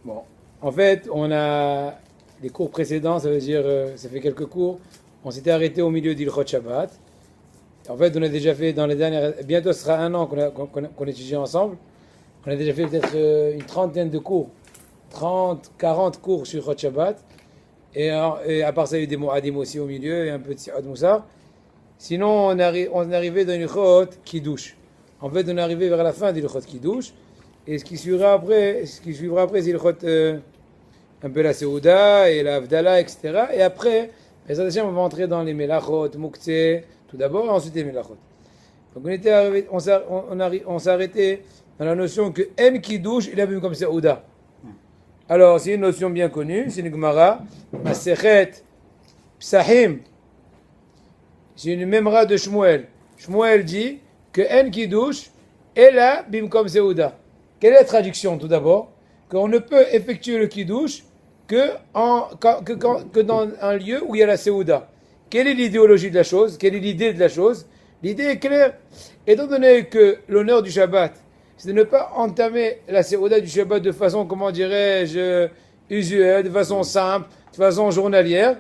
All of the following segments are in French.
Bon, en fait, on a les cours précédents, ça veut dire, ça fait quelques cours, on s'était arrêté au milieu d'Ilchot Shabbat. En fait, on a déjà fait dans les dernières, bientôt ce sera un an qu'on étudie ensemble. On a déjà fait peut-être une trentaine de cours, 30, 40 cours sur Ilchot Shabbat. Et à part ça, il y a eu des Moadim aussi au milieu et un peu de Si'ad Moussa. Sinon, on est arrivé dans Ilchot Kiddush. En fait, on est arrivé vers la fin d'Ilchot Kiddush. Et ce qui suivra après, c'est Ilchot un peu la Seouda et la Avdala, etc. Et après, on va entrer dans les Melachot, Mouktsé, tout d'abord, et ensuite les Melachot. Donc on s'est arrêté dans la notion que En Kiddush, il a vu comme Seouda. Alors, c'est une notion bien connue, c'est une Gemara, Masechet Psahim. C'est une Memra de Shmuel. Shmuel dit que En Kiddush est là, Bimkom Seouda. Quelle est la traduction tout d'abord? Qu'on ne peut effectuer le Kiddush que dans un lieu où il y a la Seouda. Quelle est l'idéologie de la chose? Quelle est l'idée de la chose? L'idée est claire. Étant donné que l'honneur du Shabbat, c'est de ne pas entamer la Seouda du Shabbat de façon, comment dirais-je, usuelle, de façon simple, de façon journalière.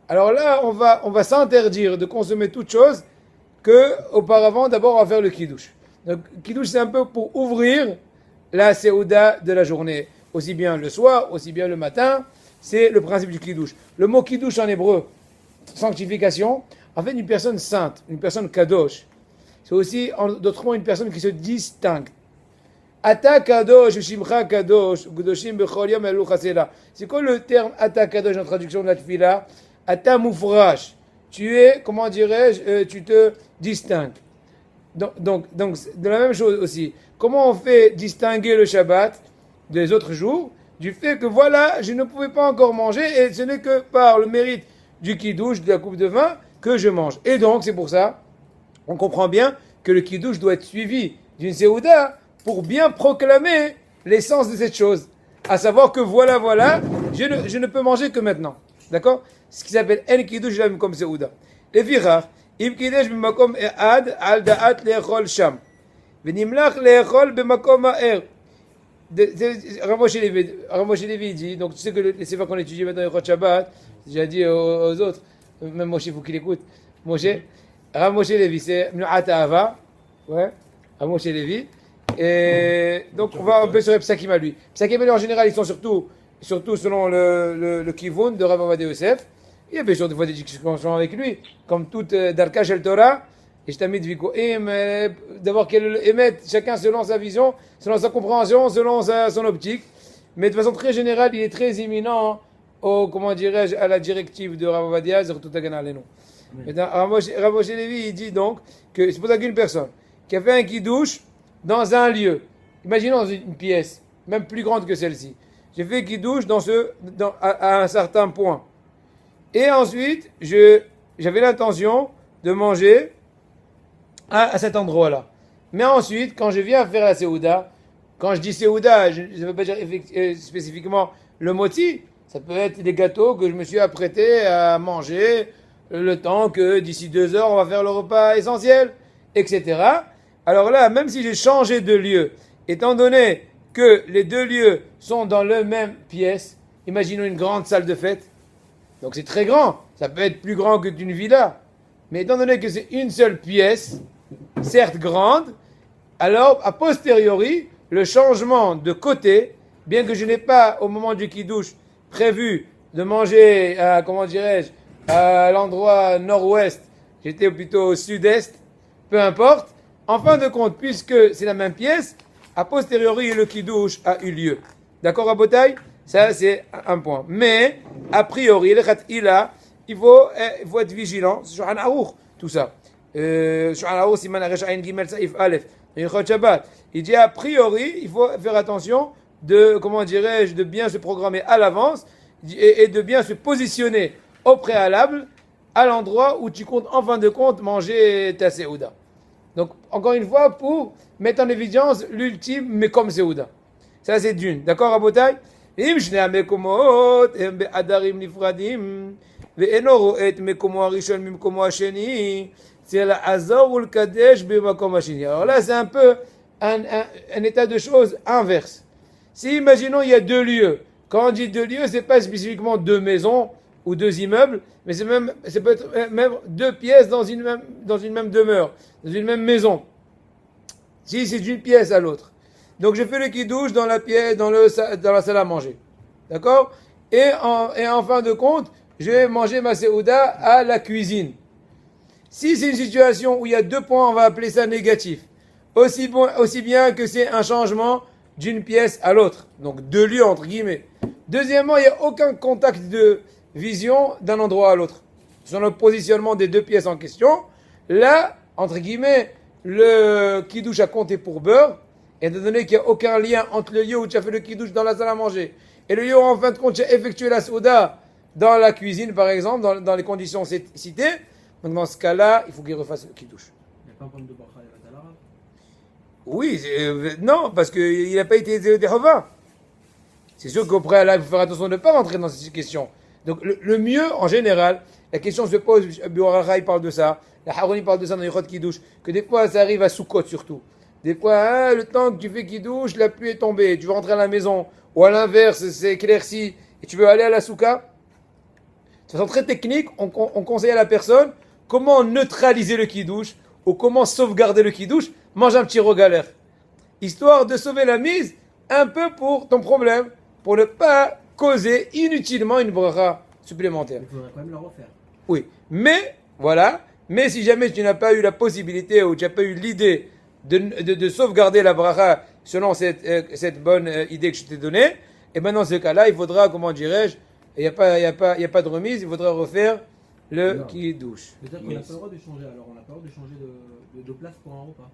Alors là, on va s'interdire de consommer toute chose que auparavant, d'abord, on va faire le Kiddush. Donc, Kiddush, c'est un peu pour ouvrir la Seouda de la journée. Aussi bien le soir, aussi bien le matin. C'est le principe du Kiddush. Le mot Kiddush en hébreu, sanctification, en fait, une personne sainte, une personne kadosh. C'est aussi, d'autres mots, une personne qui se distingue. Ata kadosh, shimcha kadosh, gudoshim bechol yom elu chasela. C'est quoi le terme Ata kadosh en traduction de la tefila? Ata mufrash. Tu es, comment dirais-je, tu te distingues. Donc, de la même chose aussi. Comment on fait distinguer le Shabbat des autres jours? Du fait que voilà, je ne pouvais pas encore manger et ce n'est que par le mérite du kiddush, de la coupe de vin, que je mange. Et donc, c'est pour ça, on comprend bien que le kiddush doit être suivi d'une seouda pour bien proclamer l'essence de cette chose. À savoir que voilà, je ne peux manger que maintenant. D'accord? Ce qui s'appelle en kiddush comme seouda. Les virach, im kiddush b'makom e'ad al da'at le'echol sham. V'nimlach le'echol b'makom ha'er. Ramoshe Levi dit, donc tu sais que les sévères qu'on étudie maintenant au Shabbat, j'ai déjà dit aux autres, même Moshe, il faut qu'il écoute. Ramoshe Levi, c'est Mnu'at Ahava, ouais, Ramoshe Levi. Et donc on va un peu sur les Psakim à lui. Psakim à lui en général, ils sont surtout selon le Kivun de Rav Ovadia Yosef. Il y a bien sûr des fois des discussions avec lui, comme toute Darka Shel Torah. Et je t'invite d'avoir qu'elle émette chacun selon sa vision, selon sa compréhension, selon son optique. Mais de façon très générale, il est très imminent comment dirais-je, à la directive de Rav Ovadia, surtout Tagana Alenu. Maintenant, Rav Moshe Levi, il dit donc que c'est pour ça qu'une personne qui a fait un kiddush dans un lieu, imaginons une pièce, même plus grande que celle-ci. J'ai fait kiddush à un certain point. Et ensuite, j'avais l'intention de manger à cet endroit-là. Mais ensuite, quand je viens faire la Seouda, quand je dis Seouda, je ne veux pas dire spécifiquement le moti, ça peut être des gâteaux que je me suis apprêté à manger le temps que d'ici 2 heures, on va faire le repas essentiel, etc. Alors là, même si j'ai changé de lieu, étant donné que les 2 lieux sont dans la même pièce, imaginons une grande salle de fête, donc c'est très grand, ça peut être plus grand que d'une villa, mais étant donné que c'est une seule pièce, certes grande, alors a posteriori, le changement de côté, bien que je n'ai pas au moment du kiddush prévu de manger comment dirais-je, à l'endroit nord-ouest, j'étais plutôt au sud-est, peu importe, en fin de compte, puisque c'est la même pièce, a posteriori le kiddush a eu lieu. D'accord, Rabotai? Ça c'est un point. Mais, a priori, le khatila, il faut être vigilant, c'est Shulchan Aruch, tout ça. Shulchan Aruch, Siman Aresh Ayin Gimel Saif Aleph, Ilchot Shabbat. Il dit a priori, il faut faire attention de, comment dirais-je, de bien se programmer à l'avance et de bien se positionner au préalable à l'endroit où tu comptes en fin de compte manger ta Seouda. Donc, encore une fois, pour mettre en évidence l'ultime, mais comme Seouda. Ça, c'est d'une. D'accord, Rabotai? אם שני המקומות הם בעדרים נפרדים ואינו רואה את מקומו הראשון ממקומו השני c'est לעזור ולקדש במקום השני. Alors là, c'est un peu un état de choses inverse. Si, imaginons, il y a 2 lieux, Quand on dit deux lieux, c'est pas spécifiquement deux maisons ou deux immeubles, mais ça peut être même deux pièces dans une même demeure, dans une même maison. Si c'est d'une pièce à l'autre. Donc je fais le kidouche dans la pièce, dans la salle à manger. D'accord? Et en fin de compte, je vais manger ma seouda à la cuisine. Si c'est une situation où il y a 2 points, on va appeler ça négatif. Aussi bien que c'est un changement d'une pièce à l'autre. Donc 2 lieux entre guillemets. Deuxièmement, il n'y a aucun contact de vision d'un endroit à l'autre. Sur le positionnement des 2 pièces en question, là, entre guillemets, le kidouche a compté pour beurre, étant donné qu'il n'y a aucun lien entre le lieu où tu as fait le kidouche dans la salle à manger et le lieu où en fin de compte tu as effectué la souda dans la cuisine par exemple, dans les conditions citées. Donc dans ce cas-là, il faut qu'il refasse le kidouche. Il n'y a pas un problème de bracha et Vatala? Oui, non, parce qu'il n'a pas été des revins. C'est sûr qu'au préalable, il faut faire attention de ne pas rentrer dans cette question. Donc le mieux, en général, la question se pose, Biorara il parle de ça, la Haroni parle de ça dans les Chot Kidouche, que des fois ça arrive à Soukot surtout. Des fois, le temps que tu fais Kidouche, la pluie est tombée, tu veux rentrer à la maison, ou à l'inverse, c'est éclairci, et tu veux aller à la Souka. De façon très technique, on conseille à la personne comment neutraliser le Kidouche, ou comment sauvegarder le Kidouche, mange un petit rogalère. Histoire de sauver la mise, un peu pour ton problème, pour ne pas causer inutilement une bracha supplémentaire. Il faudrait quand même le refaire. Oui, mais, voilà, mais si jamais tu n'as pas eu la possibilité ou tu n'as pas eu l'idée de sauvegarder la bracha selon cette bonne idée que je t'ai donnée, et bien dans ce cas-là, il faudra, comment dirais-je, il n'y a pas de remise, il faudra refaire le kidouche. C'est-à-dire qu'on n'a pas le droit de changer, alors on n'a pas le droit de changer de place pour un repas.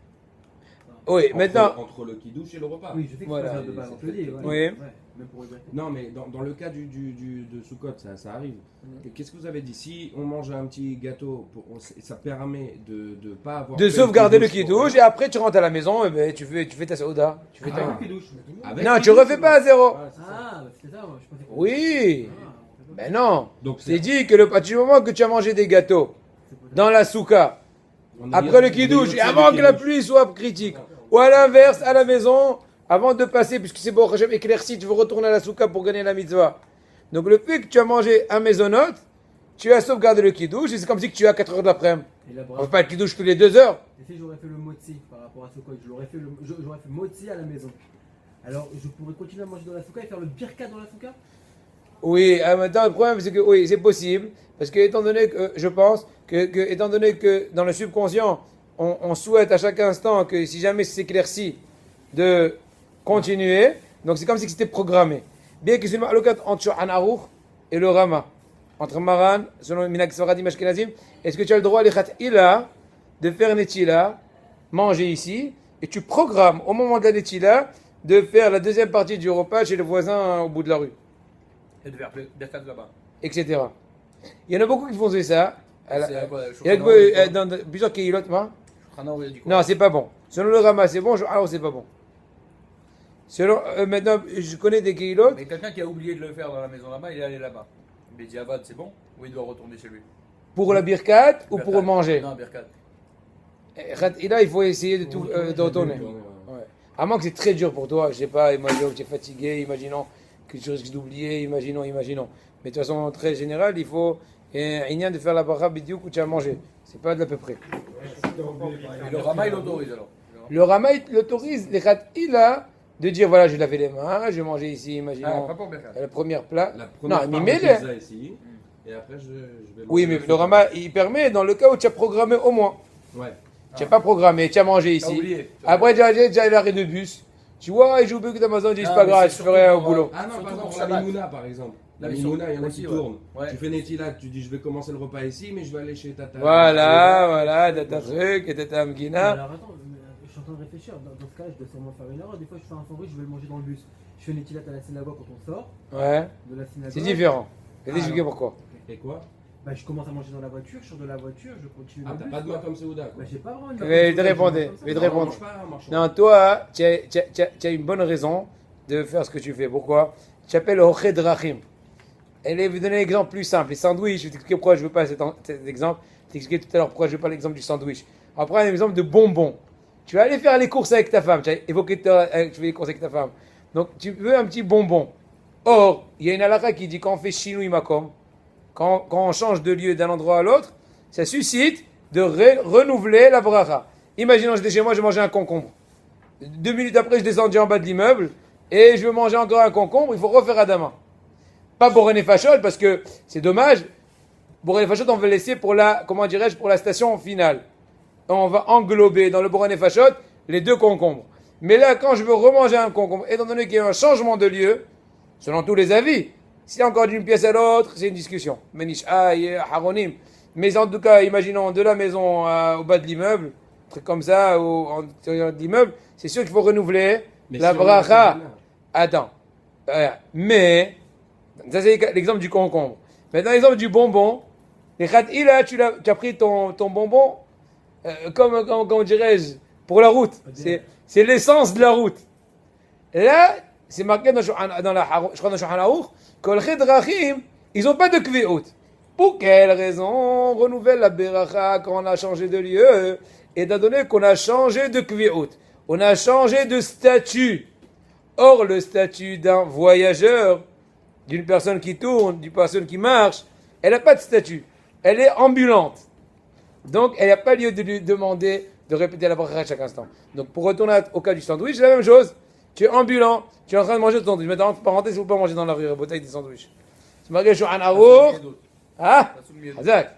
Oui, maintenant... Entre le kidouche et le repas. Oui, je sais que Voilà. c'est pas de base, on te le dit. Oui. Ouais, même pour les Non, mais dans le cas de Soukot, ça arrive. Et qu'est-ce que vous avez dit? Si on mange un petit gâteau, ça permet de ne pas avoir... De fait sauvegarder le kidouche pour- kidouche, et après tu rentres à la maison, et ben, tu fais ta sauda. Tu fais ta- Ah, kidouche. Avec Non, tu kidouche, refais pas à zéro. Voilà, c'est ça. Ah, bah, c'était ça, moi, je pensais que... Oui, Ah, on fait pas ben non. Donc C'est dit que à partir du moment que tu as mangé des gâteaux dans la souka, on est après le bien- kidouche, on est et bien avant du que la kidouche. pluie soit critique, ou à l'inverse, à la maison, avant de passer, puisque c'est bon, Hachem éclairci, tu veux retourner à la souka pour gagner la mitzvah. Donc le fait que tu as mangé un maisonnote, tu as sauvegardé le kidouche, et c'est comme si que tu as 4 heures d'après-midi. Et la On ne bracha. fait pas le kidouche tous les 2 heures. Et si j'aurais fait le motzi par rapport à ce quoi, j'aurais fait motzi à la maison. Alors je pourrais continuer à manger dans la souka et faire le birka dans la souka? Oui, maintenant le problème c'est que oui, c'est possible, parce que étant donné que je pense étant donné que dans le subconscient, on souhaite à chaque instant que si jamais c'est éclairci, de continuer, donc c'est comme si c'était programmé. Bien que c'est une ma'alokat entre Anarour et le Rama, entre Maran, selon Minak Sfaradim Ashkenazim, est-ce que tu as le droit, de faire Netila, manger ici, et tu programmes au moment de la Netila de faire la deuxième partie du repas chez le voisin au bout de la rue, Et de faire Birkat là-bas. etc. Il y en a beaucoup qui font ça. C'est quoi, Il y a Shulchan dans plusieurs Kehilot, moi. Aruch, il a dit quoi? Non, c'est pas bon. Selon le Rama, c'est bon, alors c'est pas bon. Selon, maintenant, je connais des Kehilot. Mais quelqu'un qui a oublié de le faire dans la maison là-bas, il est allé là-bas. Mais Diavad, c'est bon? Ou il doit retourner chez lui? Pour la birkat ou pour Birkat. manger. Non, Birkat. Et là, il faut essayer de tout de retourner. Ouais. Ouais. À moins que c'est très dur pour toi, je sais pas, imaginons que tu es fatigué, imaginons que tu risques d'oublier, imaginons. Mais de toute façon, très général, il faut rien de faire la bracha bidiuk où tu as mangé. C'est pas de l'à peu près. Et le Rama, il autorise alors. Le Rama il l'autorise, les Khatila, de dire voilà, je vais laver les mains, je vais manger ici, Ah, imaginons pas pour Birkat. le premier plat. La première Non, part, mais je mets-le. fais ça ici, et après je vais... Oui, mais manger le Rama, il permet dans le cas où tu as programmé au moins. Ouais. Tu n'as pas programmé, tu as mangé T'as ici. oublié. Après, tu as déjà l'arrêt de bus. Tu vois, j'ai oublié que d'Amazon, dit c'est Ah, pas mais grave, c'est je ferai surtout au boulot. Ah non, Surtout par exemple, pour la Shabbat. Mimouna par exemple. La La Mimouna, il y en a aussi, qui ouais. tournent. Ouais. Tu fais Netila, tu dis je vais commencer le repas ici, mais je vais aller chez Tata. Voilà, t'as ta truc, et t'as ta amguina. Alors attends, je suis en train de réfléchir. Dans ce cas, je dois sûrement faire une erreur. Des fois, je fais un sandwich, je vais le manger dans le bus. Je fais une étilate à la synagogue quand on sort Ouais, de la synagogue. c'est différent. Je vais Ah, t'expliquer alors. pourquoi. Et quoi? Bah, je commence à manger dans la voiture, je sors de la voiture, je continue Ah, le t'as bus. pas de main comme Seouda quoi. Bah, j'ai pas vraiment une Je vais te main répondre, comme ça. je vais te Non, répondre. mange pas en marchant. Non, toi, tu as une bonne raison de faire ce que tu fais. Pourquoi? Tu appelles au Drachim. Elle est vous donner un exemple plus simple. Les sandwichs, je vais t'expliquer pourquoi je ne veux pas cet exemple. Je t'ai expliqué tout à l'heure pourquoi je ne veux pas l'exemple du sandwich. Après, un exemple de bonbons. Tu vas aller faire les courses avec ta femme. Tu as évoqué tu fais les courses avec ta femme. Donc, tu veux un petit bonbon. Or, il y a une halakha qui dit quand on fait shinui makom, quand on change de lieu d'un endroit à l'autre, ça suscite de renouveler la bracha. Imaginons, j'étais chez moi, j'ai mangé un concombre. 2 minutes après, je descendis en bas de l'immeuble et je veux manger encore un concombre, il faut refaire Adama. Pas Boré Fachot parce que c'est dommage. Boré Fachot, on veut laisser pour la, comment dirais-je, pour la station finale. On va englober dans le Boré Fachot les 2 concombres. Mais là, quand je veux remanger un concombre, étant donné qu'il y a un changement de lieu, selon tous les avis, si encore d'une pièce à l'autre, c'est une discussion. Menish Haronim. Mais en tout cas, imaginons de la maison au bas de l'immeuble, un truc comme ça, ou en intérieur de l'immeuble, c'est sûr qu'il faut renouveler la bracha. Attends. Mais, ça c'est l'exemple du concombre. Maintenant, l'exemple du bonbon. Les khatila, tu as pris ton bonbon, comment dirais-je, pour la route. C'est l'essence de la route. Et là, c'est marqué dans la Shulchan Aruch que les Drachim, ils n'ont pas de kveot. Pour quelle raison on renouvelle la beracha quand on a changé de lieu? Étant donné qu'on a changé de kveot, on a changé de statut. Or, le statut d'un voyageur, d'une personne qui tourne, d'une personne qui marche, elle n'a pas de statut. Elle est ambulante. Donc, elle n'a pas lieu de lui demander de répéter la bracha à chaque instant. Donc, pour retourner au cas du sandwich, c'est la même chose. Tu es ambulant, tu es en train de manger ton sandwich. Maintenant, entre parenthèses, il ne faut pas manger dans la rue, bouteille des sandwichs. C'est marqué Shulchan Aruch. Ah, Hazak.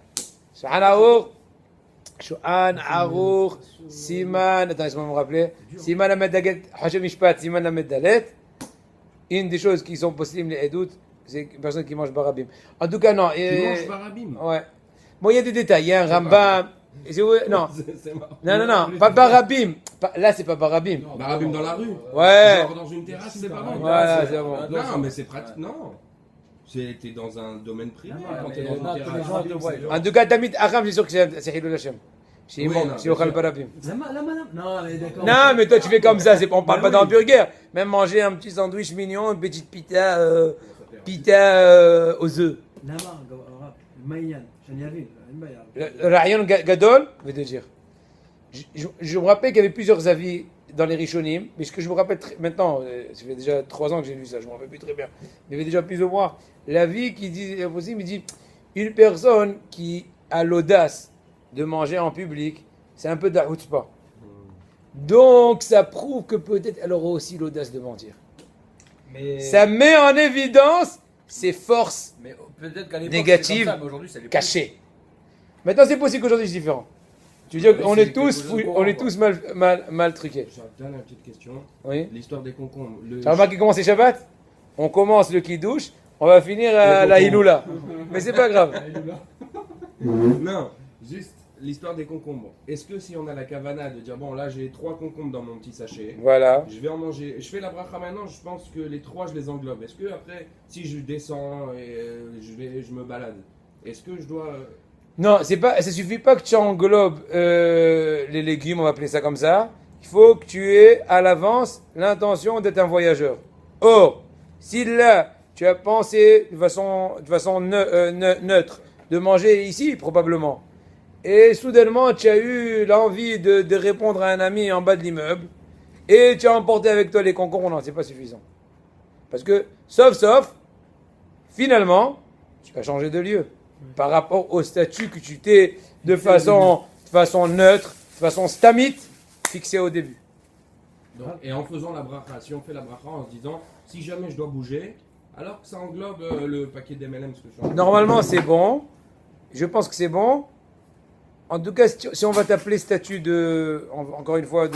Shulchan Aruch, Siman, attends, laisse-moi me rappeler. Siman Amedalet, Hashem Mishpat, Siman Amedalet. Une des choses qui sont possibles, les doutes, c'est une personne qui mange barabim. En tout cas, non. Qui mange barabim? Ouais. Bon, il y a des détails. Il y a un Rambam. Non. Non, pas barabim. Là, c'est pas barabim. Barabim dans la rue? Ouais. Genre dans une terrasse, c'est pas bon. Voilà, c'est bon. Non, mais c'est pratique. Non. T'es dans un domaine privé quand t'es dans une terrasse. En tout cas, Tamid Aram, c'est sûr que c'est Hilul Hashem. C'est immonde, c'est Ochal Barabim. Non, mais d'accord. Non, mais toi, tu fais comme ça. On parle pas d'hamburger. Même manger un petit sandwich mignon, une petite pita aux œufs. Le Rayon Gadol, je vais te dire. Je me rappelle qu'il y avait plusieurs avis dans les Rishonim, mais ce que je me rappelle maintenant, ça fait déjà 3 ans que j'ai lu ça, je ne me rappelle plus très bien. Il y avait déjà plus ou moins l'avis qui dit, il dit, une personne qui a l'audace de manger en public, c'est un peu d'Ahoutpa. Donc ça prouve que peut-être elle aura aussi l'audace de mentir. Mais ça met en évidence ses forces négatives cachées. Maintenant, c'est possible qu'aujourd'hui c'est différent. Tu veux dire qu'on est tous mal truqués. J'ai une dernière petite question. Oui. L'histoire des concombres. Tu as remarqué comment c'est Shabbat? On commence le Kiddush, on va finir à la Hiloula. Mais c'est pas grave. Non, juste l'histoire des concombres. Est-ce que si on a la kavana de dire bon là j'ai 3 concombres dans mon petit sachet, Voilà. je vais en manger, je fais la bracha maintenant, je pense que les 3 je les englobe. Est-ce que après si je descends et je me balade, est-ce que je dois Non, ça suffit pas que tu englobes les légumes, on va appeler ça comme ça. Il faut que tu aies à l'avance l'intention d'être un voyageur. Or, si là, tu as pensé de façon neutre de manger ici, probablement, et soudainement, tu as eu l'envie de répondre à un ami en bas de l'immeuble, et tu as emporté avec toi les concombres, non, c'est pas suffisant. Parce que, sauf, finalement, tu vas changer de lieu. Par rapport au statut que tu t'es de façon neutre, de façon stamite, fixé au début. Donc, et en faisant la bracha, si on fait la bracha en se disant si jamais je dois bouger, alors que ça englobe le paquet d'MLM, ce que je suis Normalement, c'est bon. Je pense que c'est bon. En tout cas, si on va t'appeler statut encore une fois,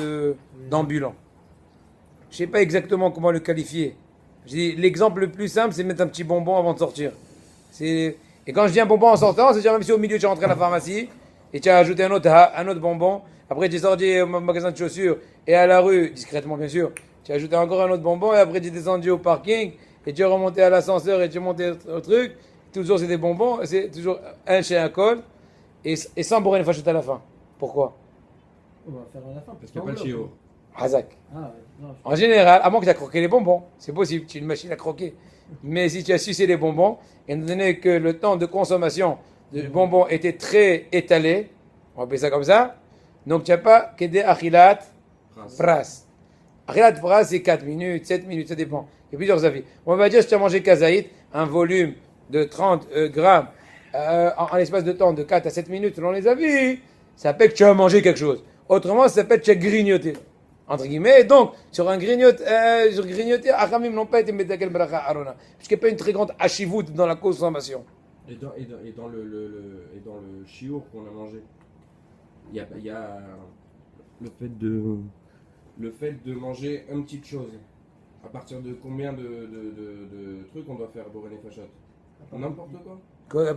d'ambulant. Je ne sais pas exactement comment le qualifier. L'exemple le plus simple, c'est mettre un petit bonbon avant de sortir. Et quand je dis un bonbon en sortant, c'est-à-dire même si au milieu tu es rentré à la pharmacie et tu as ajouté un autre bonbon, après tu es sorti au magasin de chaussures et à la rue, discrètement bien sûr, tu as ajouté encore un autre bonbon et après tu es descendu au parking et tu es remonté à l'ascenseur et tu es monté au truc, toujours c'est des bonbons, c'est toujours un chez un col et sans bourrer une fachette à la fin. Pourquoi? On va faire à la fin. Parce qu'il n'y a pas de chiot. Hazak. Ah ouais. Non, En général, à moins que tu aies croqué les bonbons, c'est possible, tu es une machine à croquer. Mais si tu as sucé les bonbons, étant donné que le temps de consommation de bonbons était très étalé, on va appeler ça comme ça, donc tu n'as pas qu'aider achilat pras. Achilat pras, c'est 4 minutes, 7 minutes, ça dépend. Il y a plusieurs avis. On va dire si tu as mangé kazaït, un volume de 30 grammes en l'espace de temps de 4 à 7 minutes selon les avis, ça s'appelle que tu as mangé quelque chose. Autrement, ça s'appelle que tu as grignoté. Entre guillemets, et donc, sur grignoter, Achamim n'ont pas été Medakel Bracha Arona. Puisqu'il n'y a pas une très grande hachivut dans la consommation. Et dans le chiour qu'on a mangé, il y a le fait de manger une petite chose. À partir de combien de trucs on doit faire Boré Nefashot? N'importe quoi. Quoi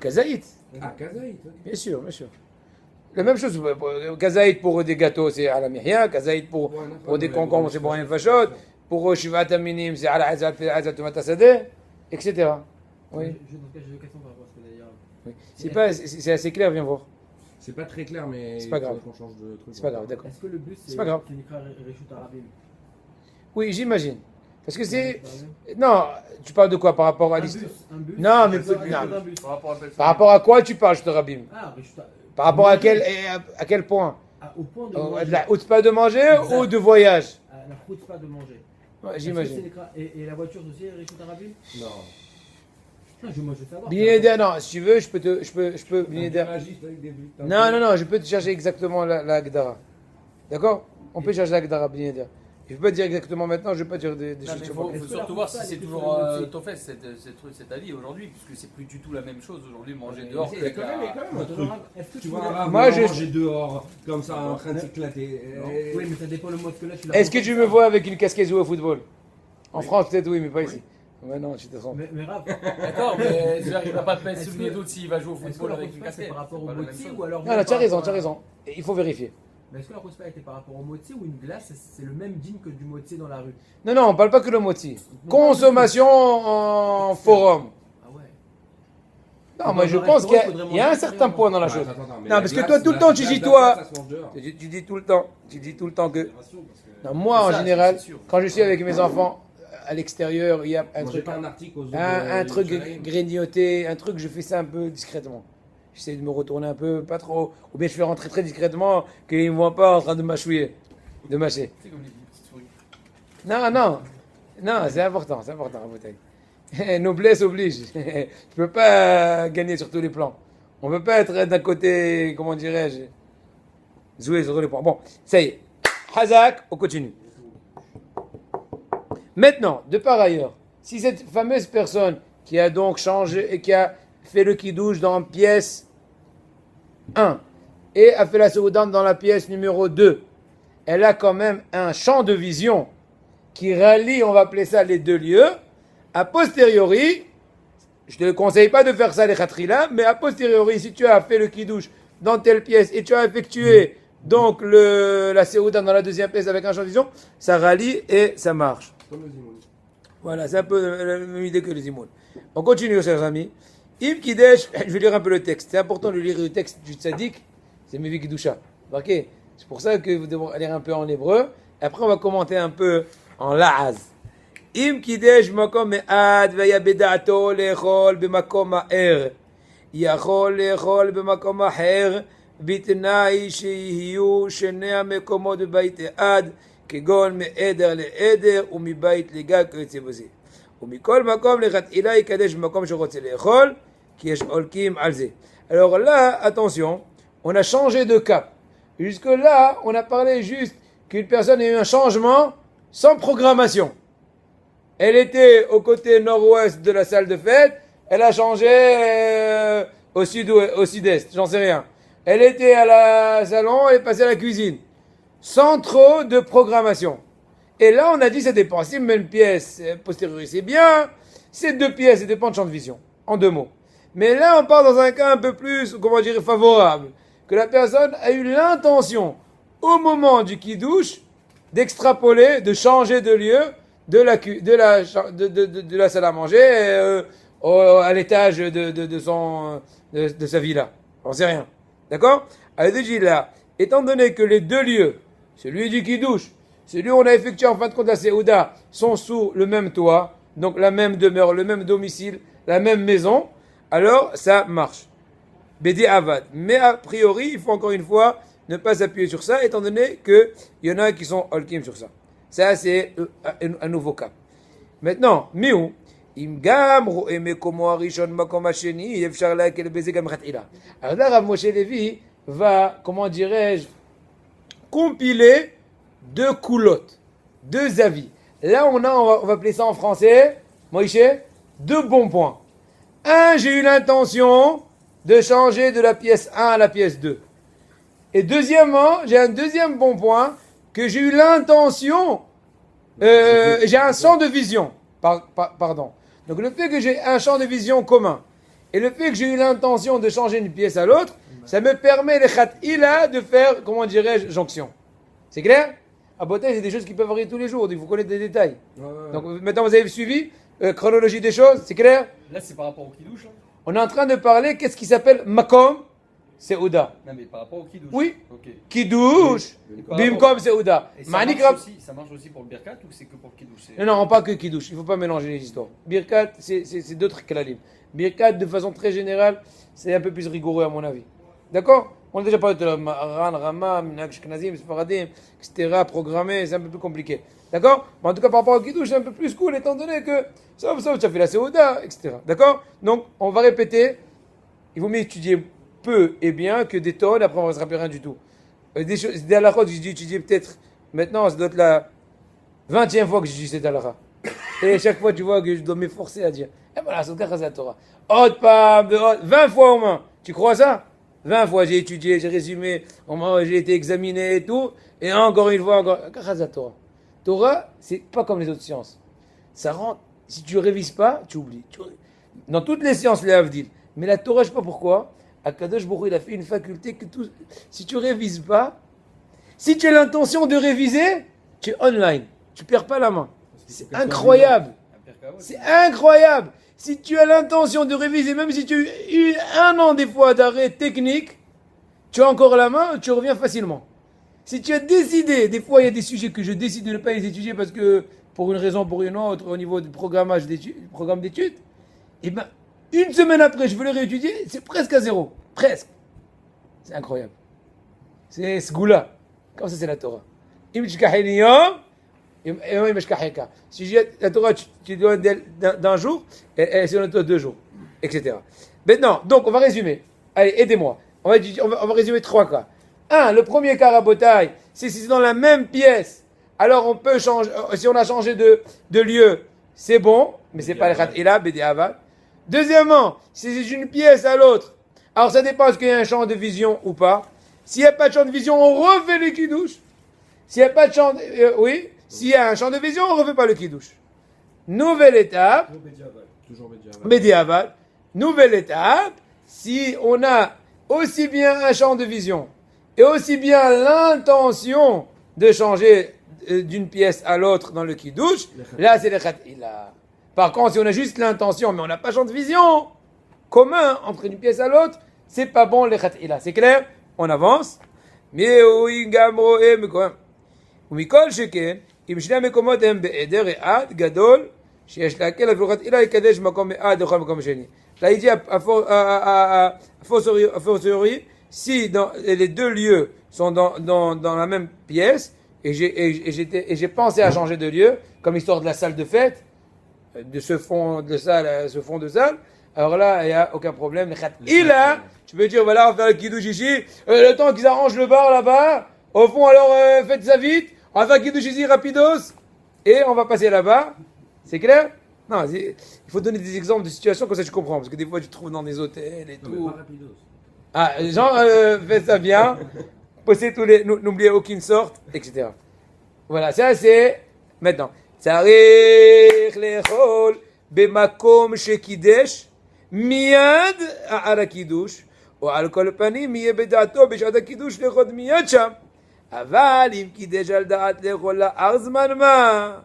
Kazaït. Ah, kazaït. Ok. Bien sûr, bien sûr. La même chose, kazaït pour des gâteaux, c'est à la mihya, kazaït pour des concombres, c'est Boré Nefashot, pour Shivat Aminim, c'est à la Azat Matasadeh, etc. Oui. Dans ce cas, j'ai une question par rapport à ce que d'ailleurs. Oui. C'est assez clair, viens voir. C'est pas très clair, mais C'est pas grave. qu'on change de truc. C'est pas grave, d'accord. Est-ce que le but C'est pas grave. c'est Nikra Reshut Arabim? Oui, j'imagine. Parce que c'est. Non, tu parles de quoi par rapport à l'histoire? Un bus. Non, mais Reshut non. un bus. Par rapport à Belshazzar. Par rapport à quoi tu parles, je te rabim? Ah, Reshut. Par rapport à quel point? Au point de De manger. la pas de manger Exact. ou de voyage? La route pas de manger. Ouais, Est-ce que j'imagine. c'est Nikra- Et la voiture aussi, Reshut Arabim? Non. Non, moi je veux savoir. Bineder, non, si tu veux, je peux, Bineder. Non, non, non, je peux te chercher exactement la Agdara. D'accord? On peut chercher la Agdara, Bineder. Je peux pas dire exactement maintenant, je vais pas dire des Non, choses mais sur faut, moi. faut Est-ce que surtout la voir si Foussa, c'est elle est toujours plus sur le Tofes cet avis aujourd'hui, puisque c'est plus du tout la même chose aujourd'hui manger dehors. Il y a quand même un truc. Est-ce que Tu tu vois vois un rave Moi, je- manger dehors, comme ça, en train de s'éclater. Oui, mais ça dépend le mot que là tu l'as. Est-ce que tu me vois avec une casquette jouer au football? En France, peut-être oui, mais pas ici. Ouais, non, tu te trompes. Mais Raph, D'accord, mais il ne va pas te mettre Est-ce souvenir que- d'autre s'il va jouer au est-ce que football la avec une Rospa c'est casquette. par rapport C'est au pas la même moti chose. ou alors Non, non, même tu as par raison, rapport tu as à- raison. Il faut vérifier. Mais est-ce que la Rospa était par rapport au moti ou une glace c'est le même dîne que du moti dans la rue? Non, non, on parle pas que le moti. Consommation en forum. Ah ouais. Non, moi Dans je un pense qu'il y a- restaurant, il y a un faudrait certain manger point dans la Ouais, chose. attends, mais Non, la parce que glace- toi, tout le la- temps, tu la dis glace, toi. ça se mange dehors. Tu dis tout le temps que. Parce que- Non, moi, en Ça, général, c'est sûr. quand je suis avec mes enfants à l'extérieur, il y a un Mangez truc, pas un article aux un truc Yerushalayim. grignoté, un truc, je fais ça un peu discrètement. J'essaie de me retourner un peu, pas trop. Ou bien je fais rentrer très discrètement, qu'ils ne me voient pas en train de mâchouiller, de mâcher. C'est comme les petites souris. Non, non, non, c'est important, la bouteille. Noblesse oblige. Tu peux pas gagner sur tous les plans. On ne peut pas être d'un côté, comment dirais-je, jouer sur tous les plans. Bon, ça y est. Hazak, on continue. Maintenant, de par ailleurs, si cette fameuse personne qui a donc changé et qui a fait le kidouche dans pièce 1 et a fait la seoudan dans la pièce numéro 2, elle a quand même un champ de vision qui rallie, on va appeler ça les deux lieux, a posteriori, je ne te conseille pas de faire ça les khatrila, mais a posteriori, si tu as fait le kidouche dans telle pièce et tu as effectué donc la seouda dans la deuxième pièce avec un champ de vision, ça rallie et ça marche. Comme le zimoun. Voilà, c'est un peu la même idée que les imouns. On continue, chers amis. Im Kidesh, je vais lire un peu le texte. C'est important de lire le texte du tzaddik, c'est Mevi Kidusha. Remarquez, c'est pour ça que vous devez lire un peu en hébreu. Après, on va commenter un peu en la'az. Im Kidesh makom me'ad ve'yabeda'ato lechol b'makom ha'er. יכול לאכול במקום אחר בתנאי שיהיו שני המקומות בבית אחד כגון מעדר לעדר ומבית לגג כיוצא בזה. ומכל מקום לכתחילה יקדש במקום שרוצה לאכול כי יש חולקים על זה. Alors là, attention, on a changé de cap. Jusque là, on a parlé juste qu'une personne a eu un changement sans programmation. Elle était au côté nord-ouest de la salle de fête, elle a changé au sud-est, j'en sais rien. Elle était à la salon, elle est passée à la cuisine. Sans trop de programmation. Et là, on a dit, ça dépend. Si même pièce postérieure, c'est bien. C'est deux pièces, ça dépend de champ de vision. En deux mots. Mais là, on part dans un cas un peu plus, comment dire, favorable. Que la personne a eu l'intention, au moment du kidouche, d'extrapoler, de changer de lieu de la salle à manger à l'étage de sa villa. On sait rien. D'accord? Elle dit là, étant donné que les deux lieux, celui du kidouche, celui où on a effectué en fin de compte la séouda, sont sous le même toit, donc la même demeure, le même domicile, la même maison, alors ça marche. Bédi Avad. Mais a priori, il faut encore une fois ne pas s'appuyer sur ça, étant donné qu'il y en a qui sont holkim sur ça. Ça, c'est un nouveau cas. Maintenant, miou. אם גם רואה מקומו הראשון מקום השני, אי אפשר להקל בזה גם מלכתחילה. Alors là, Rav Moshe Levi va, comment dirais-je, compiler deux coulottes, deux avis. Là, on va appeler ça en français, Moïse, deux bons points. Un, j'ai eu l'intention de changer de la pièce 1 à la pièce 2. Et deuxièmement, j'ai un deuxième bon point, que j'ai eu l'intention, j'ai un champ de vision, pardon. Donc le fait que j'ai un champ de vision commun, et le fait que j'ai eu l'intention de changer une pièce à l'autre, ça me permet les khat'ila de faire, comment dirais-je, jonction. C'est clair? À Botaï, c'est des choses qui peuvent varier tous les jours, il faut connaître des détails. Donc maintenant vous avez suivi, chronologie des choses, c'est clair? Là, c'est par rapport au kidouche. Là. On est en train de parler, qu'est-ce qui s'appelle makom? C'est Ouda. Non, mais par rapport au kidouche. Oui. Ok. Kidouche, bimkom c'est Ouda. Et ça Manik marche, Rab- aussi, ça marche aussi pour le birkat ou c'est que pour le kidouche? Non, pas que Kiddush, il ne faut pas mélanger les histoires. Birkat, c'est d'autres klalim. Birkat, de façon très générale, c'est un peu plus rigoureux à mon avis. D'accord? On a déjà parlé de Ran, Rama, Minhag Shknazim, Sfaradim, etc. Programmé, c'est un peu plus compliqué. D'accord? Mais en tout cas, par rapport au Kiddush, c'est un peu plus cool, étant donné que, sauf, tu as fait la Seouda, etc. D'accord? Donc, on va répéter. Il vaut mieux étudier peu et bien que des tonnes, après on va se rappeler rien du tout. Des choses, des halakhot, j'ai dû étudier peut-être, maintenant, ça doit être la 20e fois que je dis cette halakha. Et chaque fois, tu vois que je dois m'efforcer à dire, eh voilà, c'est le cas de la Torah. 20 fois au moins. Tu crois ça? 20 fois, j'ai étudié, j'ai résumé, j'ai été examiné et tout, et encore une fois, encore, la Torah. Torah, c'est pas comme les autres sciences. Ça rentre, si tu révises pas, tu oublies. Dans toutes les sciences, les Havdil. Mais la Torah, je sais pas pourquoi, Akadosh Baruch Hu, il a fait une faculté que tout, si tu révises pas, si tu as l'intention de réviser, tu es online. Tu perds pas la main. C'est incroyable. C'est incroyable. Si tu as l'intention de réviser, même si tu as eu 1 an des fois d'arrêt technique, tu as encore la main, tu reviens facilement. Si tu as décidé, des fois il y a des sujets que je décide de ne pas les étudier parce que pour une raison ou pour une autre, au niveau du programme d'études, et ben une semaine après je veux les réétudier, c'est presque à zéro. Presque. C'est incroyable. C'est ce goût-là. Comme ça c'est la Torah. Si j'ai la Torah, tu dois d'un jour, et c'est toi 2 jours, etc. Maintenant, donc on va résumer. Allez, aidez-moi. On va résumer 3 cas. 1, le premier cas Rabotai, c'est si c'est dans la même pièce, alors on peut changer, si on a changé de lieu, c'est bon, mais c'est pas le khat'ila, b'di'avad. Deuxièmement, si c'est d'une pièce à l'autre, alors ça dépend est-ce qu'il y a un champ de vision ou pas. S'il n'y a pas de champ de vision, on refait le kidouche. S'il n'y a pas de champ oui. S'il y a un champ de vision, on ne refait pas le kidouche. Nouvelle étape. Toujours Bediavad. Nouvelle étape. Si on a aussi bien un champ de vision et aussi bien l'intention de changer d'une pièce à l'autre dans le kidouche, là c'est le khat'ila. Par contre, si on a juste l'intention, mais on n'a pas champ de vision commun entre une pièce à l'autre, c'est pas bon le khat'ila. C'est clair? On avance. Mais oui, gamro et ומכל שכן, אם שני המקומות הם בעדר אחד גדול, שיש להקל אפילו חתילה יקדש מקום אחד לכל מקום שני. Là, il dit a fortiori, si les 2 lieux sont dans la même pièce, et j'ai pensé à changer de lieu, comme histoire de la salle de fête, de ce fond de salle à ce fond de salle, alors là, il n'y a aucun problème. Et là, tu peux dire, voilà, on va faire le kidouche ici, le temps qu'ils arrangent le bar là-bas, au fond, alors faites ça vite, on va faire kidouche ici rapidos, et on va passer là-bas. C'est clair? Non, il faut donner des exemples de situations comme ça tu comprends, parce que des fois tu te trouves dans des hôtels et tout. Ah, Jean, faites ça bien, posez tous les, n'oubliez aucune sorte, etc. Voilà, ça c'est maintenant. צריך לאכול במקום שקידש מיד על הקידוש, או על כל פנים יהיה בדעתו בשעת הקידוש לאכול מיד שם. אבל אם קידש על דעת לאכול לאחר זמן מה,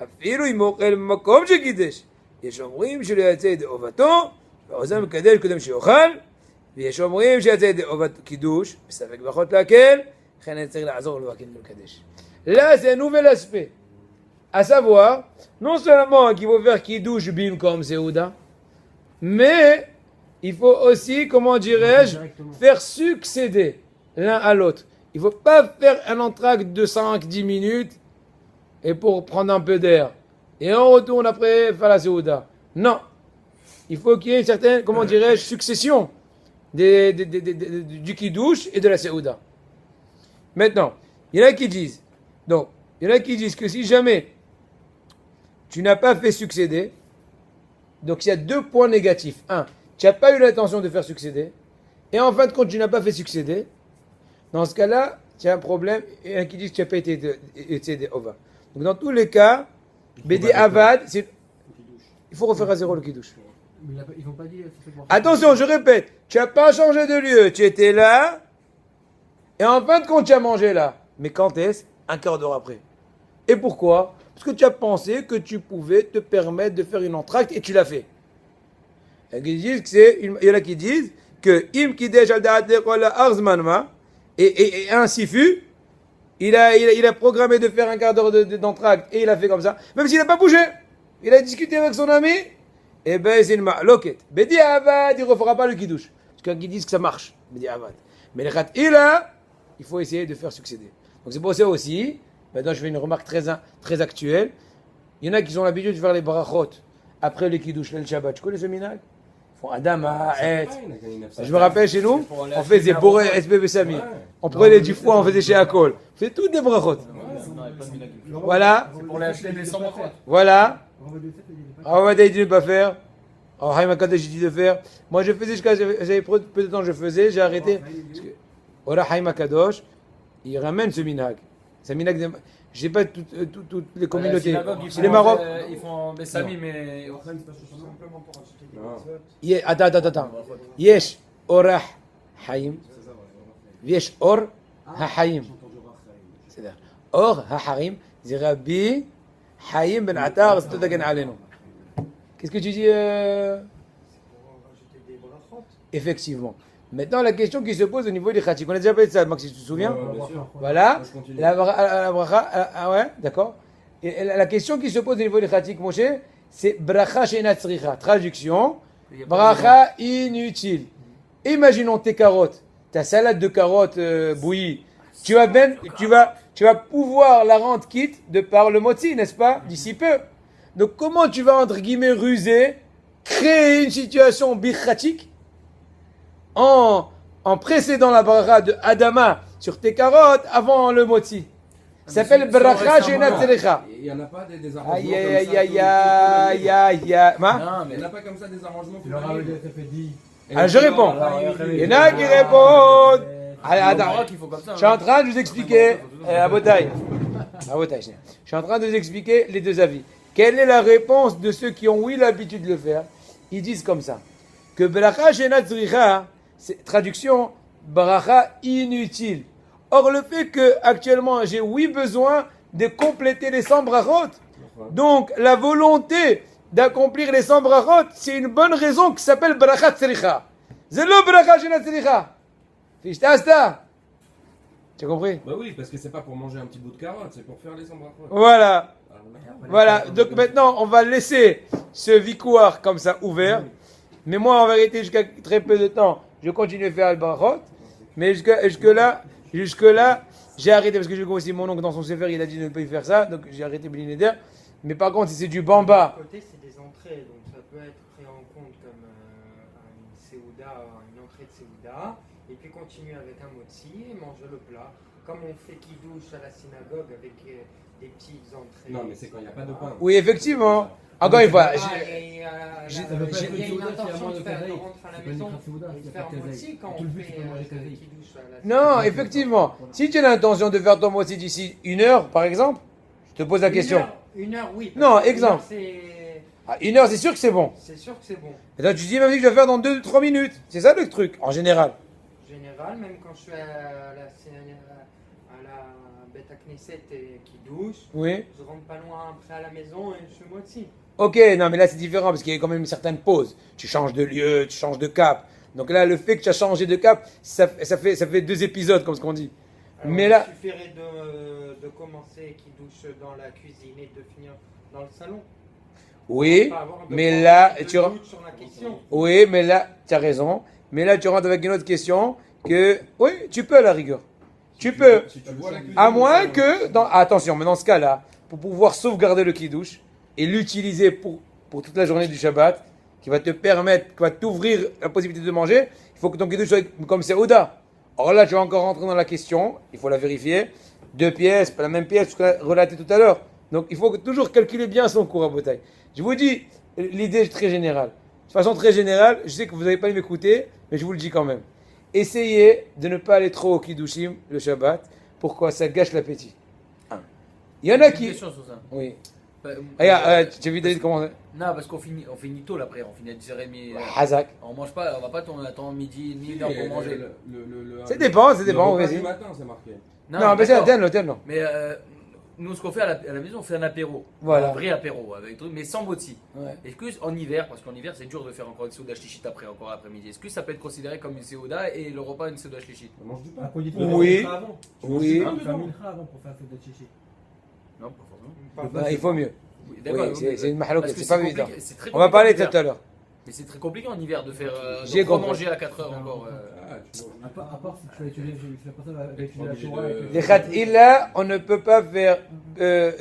אפילו אם אוכל במקום שקידש, יש אומרים שלא יצא ידי אובתו, ועוזר מקדש קודם שיאכל, ויש אומרים שיצא ידי אובת קידוש, בספק ברכות להקל, לכן אני צריך לעזור לו ולקדש. Là, c'est un nouvel aspect. À savoir, non seulement qu'il faut faire kidouche bim comme Seouda, mais il faut aussi, comment dirais-je, faire succéder l'un à l'autre. Il ne faut pas faire un entracte de 5-10 minutes et pour prendre un peu d'air. Et on retourne après faire la Seouda. Non. Il faut qu'il y ait une certaine, comment dirais-je, succession du Kiddush et de la Seouda. Maintenant, il y en a qui disent, que si jamais tu n'as pas fait succéder, donc il y a 2 points négatifs. Un, tu n'as pas eu l'intention de faire succéder, et en fin de compte, tu n'as pas fait succéder. Dans ce cas-là, tu as un problème, et un qui dit que tu n'as pas été Ova. Donc dans tous les cas, Bédi Avad, il faut refaire à zéro le Kiddush. Mais ils n'ont pas dit. Attention, je répète, tu n'as pas changé de lieu, tu étais là, et en fin de compte, tu as mangé là. Mais quand est-ce? Un quart d'heure après. Et pourquoi? Parce que tu as pensé que tu pouvais te permettre de faire une entracte et tu l'as fait. Il y en a qui disent que Im Kidesh al Da'at Lekola Arzmanma, et ainsi fut, il a programmé de faire un quart d'heure d'entracte et il a fait comme ça, même s'il n'a pas bougé. Il a discuté avec son ami, et ben c'est une ma'loket. Bedi Avad, il ne refera pas le Kiddush. Parce qu'il y en a qui disent que ça marche, Bedi Avad. Mais le Khat il faut essayer de faire succéder. Donc c'est pour ça aussi, maintenant je fais une remarque très actuelle. Il y en a qui ont l'habitude de faire les brachot après le Kiddush, le Shabbat. Tu connais ce minag? Ils font Adama, Et. Je me rappelle chez nous, on faisait Boré, SBB Sami. On prenait du foie, on faisait chez Akol. On faisait toutes des brachot. Voilà. C'est pour les acheter des 100 fois. Voilà. Ravada il dit de ne pas faire. Haïm Akadosh dit de faire. Moi je faisais jusqu'à. J'avais peu de temps, je faisais, j'ai arrêté. Ora Haïm Akadosh, il ramène ce minag. C'est un minag. Je sais pas toutes les communautés. C'est les Maroc. Ils font des samis, mais. Attends. Yesh Orah Haïm. Yesh Or HaHaïm. C'est-à-dire, Or HaHaïm, c'est Rabbi Haïm ben Attar, c'est tout à gagner. Qu'est-ce que tu dis Effectivement. Maintenant, la question qui se pose au niveau des khatik. On a déjà parlé de ça, Max, si tu te souviens. Voilà. La bracha, ouais, d'accord. Et la question qui se pose au niveau des khatik, Moshe, c'est bracha she'enat tzricha. Traduction, bracha inutile. Imaginons tes carottes, ta salade de carottes bouillie. Tu vas pouvoir la rendre quitte de par le motzi, n'est-ce pas, d'ici peu. Donc comment tu vas, entre guillemets, ruser, créer une situation bichatique en précédant la bracha de Adama sur tes carottes avant le motzi. Ça s'appelle bracha she'enat tzricha. Il n'y en a pas des arrangements Aïe. comme ça. Il n'y en a pas comme ça des arrangements. Tu leur as dit. Alors je réponds. Il y en a qui répondent. Allez, attends. Je suis en train de vous expliquer. Abotaï. Je suis en train de vous expliquer les deux avis. Quelle est la réponse de ceux qui ont oui l'habitude de le faire? Ils disent comme ça. Que bracha she'enat tzricha, c'est traduction, bracha inutile. Or, le fait que actuellement j'ai besoin de compléter les 100 brachot, donc la volonté d'accomplir les 100 brachot, c'est une bonne raison qui s'appelle bracha tzricha. C'est le bracha she'enat tzricha. Fichtasta. Tu as compris? Bah oui, parce que c'est pas pour manger un petit bout de carotte, c'est pour faire les 100 brachot. Voilà. Donc maintenant, on va laisser ce vicouar comme ça ouvert. Mais moi, en vérité, jusqu'à très peu de temps, je continue à faire le brachot. Mais jusque-là, j'ai arrêté parce que j'ai aussi mon oncle dans son sévère, il a dit de ne pas y faire ça. Donc j'ai arrêté Blinéder. Mais par contre, si c'est du bamba. À côté, c'est des entrées. Donc ça peut être pris en compte comme une séouda, une entrée de séouda. Et puis continuer avec un motzi et manger le plat. Comme on fait kidouche à la synagogue avec des petites entrées. Non, mais c'est quand il n'y a pas de pain. Oui, effectivement. Encore une fois. Il y a une intention de rentrer à la maison et de faire un motzi quand on fait kidouche à la synagogue. Non, effectivement. Si tu as l'intention de faire ton motzi d'ici 1 heure, par exemple, je te pose la question. 1 heure, oui. Non, exemple. 1 heure, c'est sûr que c'est bon. C'est sûr que c'est bon. Et toi, tu dis même que je vais faire dans 2-3 minutes. C'est ça le truc, en général. Même quand je suis à la Beta Knesset qui douche, Oui. je rentre pas loin après à la maison et je suis motzi. Ok, non, mais là c'est différent parce qu'il y a quand même une certaine pause. Tu changes de lieu, tu changes de cap. Donc là, le fait que tu as changé de cap, ça fait 2 épisodes, comme ce qu'on dit. Alors, mais là. Il suffirait de commencer qui douche dans la cuisine et de finir dans le salon. Oui, mais là, oui, mais là, tu as raison. Mais là, tu rentres avec une autre question que, oui, tu peux à la rigueur. Tu peux. Si tu vois la cuisine, À moins que, attention, mais dans ce cas-là, pour pouvoir sauvegarder le kiddush et l'utiliser pour toute la journée du Shabbat, qui va te permettre, qui va t'ouvrir la possibilité de manger, il faut que ton kiddush soit comme Seouda. Or là, tu vas encore rentrer dans la question, il faut la vérifier. 2 pièces, pas la même pièce, ce qu'on a relaté tout à l'heure. Donc il faut toujours calculer bien son cours à bataille. Je vous dis, l'idée est très générale. De façon très générale, je sais que vous n'allez pas m'écouter, mais je vous le dis quand même. Essayez de ne pas aller trop au kiddushim le Shabbat. Pourquoi? Ça gâche l'appétit. Il y en a Une qui... question sur ça. Oui. Bah, Regarde, tu as vu David comment... Non, parce qu'on finit tôt l'après, on finit à 10h30. Hazak. On mange pas, on va pas attendre midi, une heure pour manger. Ça dépend, Le repas vas-y. du matin, c'est marqué. Non, mais c'est d'accord. l'hôtel, non. Mais nous, ce qu'on fait à la maison, on fait un apéro. Voilà. Un vrai apéro, avec truc, mais sans moti. Ouais. Est-ce que en hiver, parce qu'en hiver c'est dur de faire encore une séouda shlichit après, encore l'après-midi, est-ce que ça peut être considéré comme une séouda et le repas une séouda shlichit? On mange du À pain. condition de Oui. faire avant. Oui. Tu fais un mincha avant pour faire un de chichi. Non, pas forcément. Non, il faut mieux. Oui, Oui, d'accord. c'est une mahalouk, Parce que c'est pas compliqué, évident. c'est très On va compliqué parler en hiver. tout à l'heure. Mais c'est très compliqué en hiver de faire J'ai compris. manger à 4 heures encore. Ah, tu manges du pain. À part si tu vas étudier, je fais pas ça avec la Obligé Torah. de- avec Les khat illa, on ne peut pas faire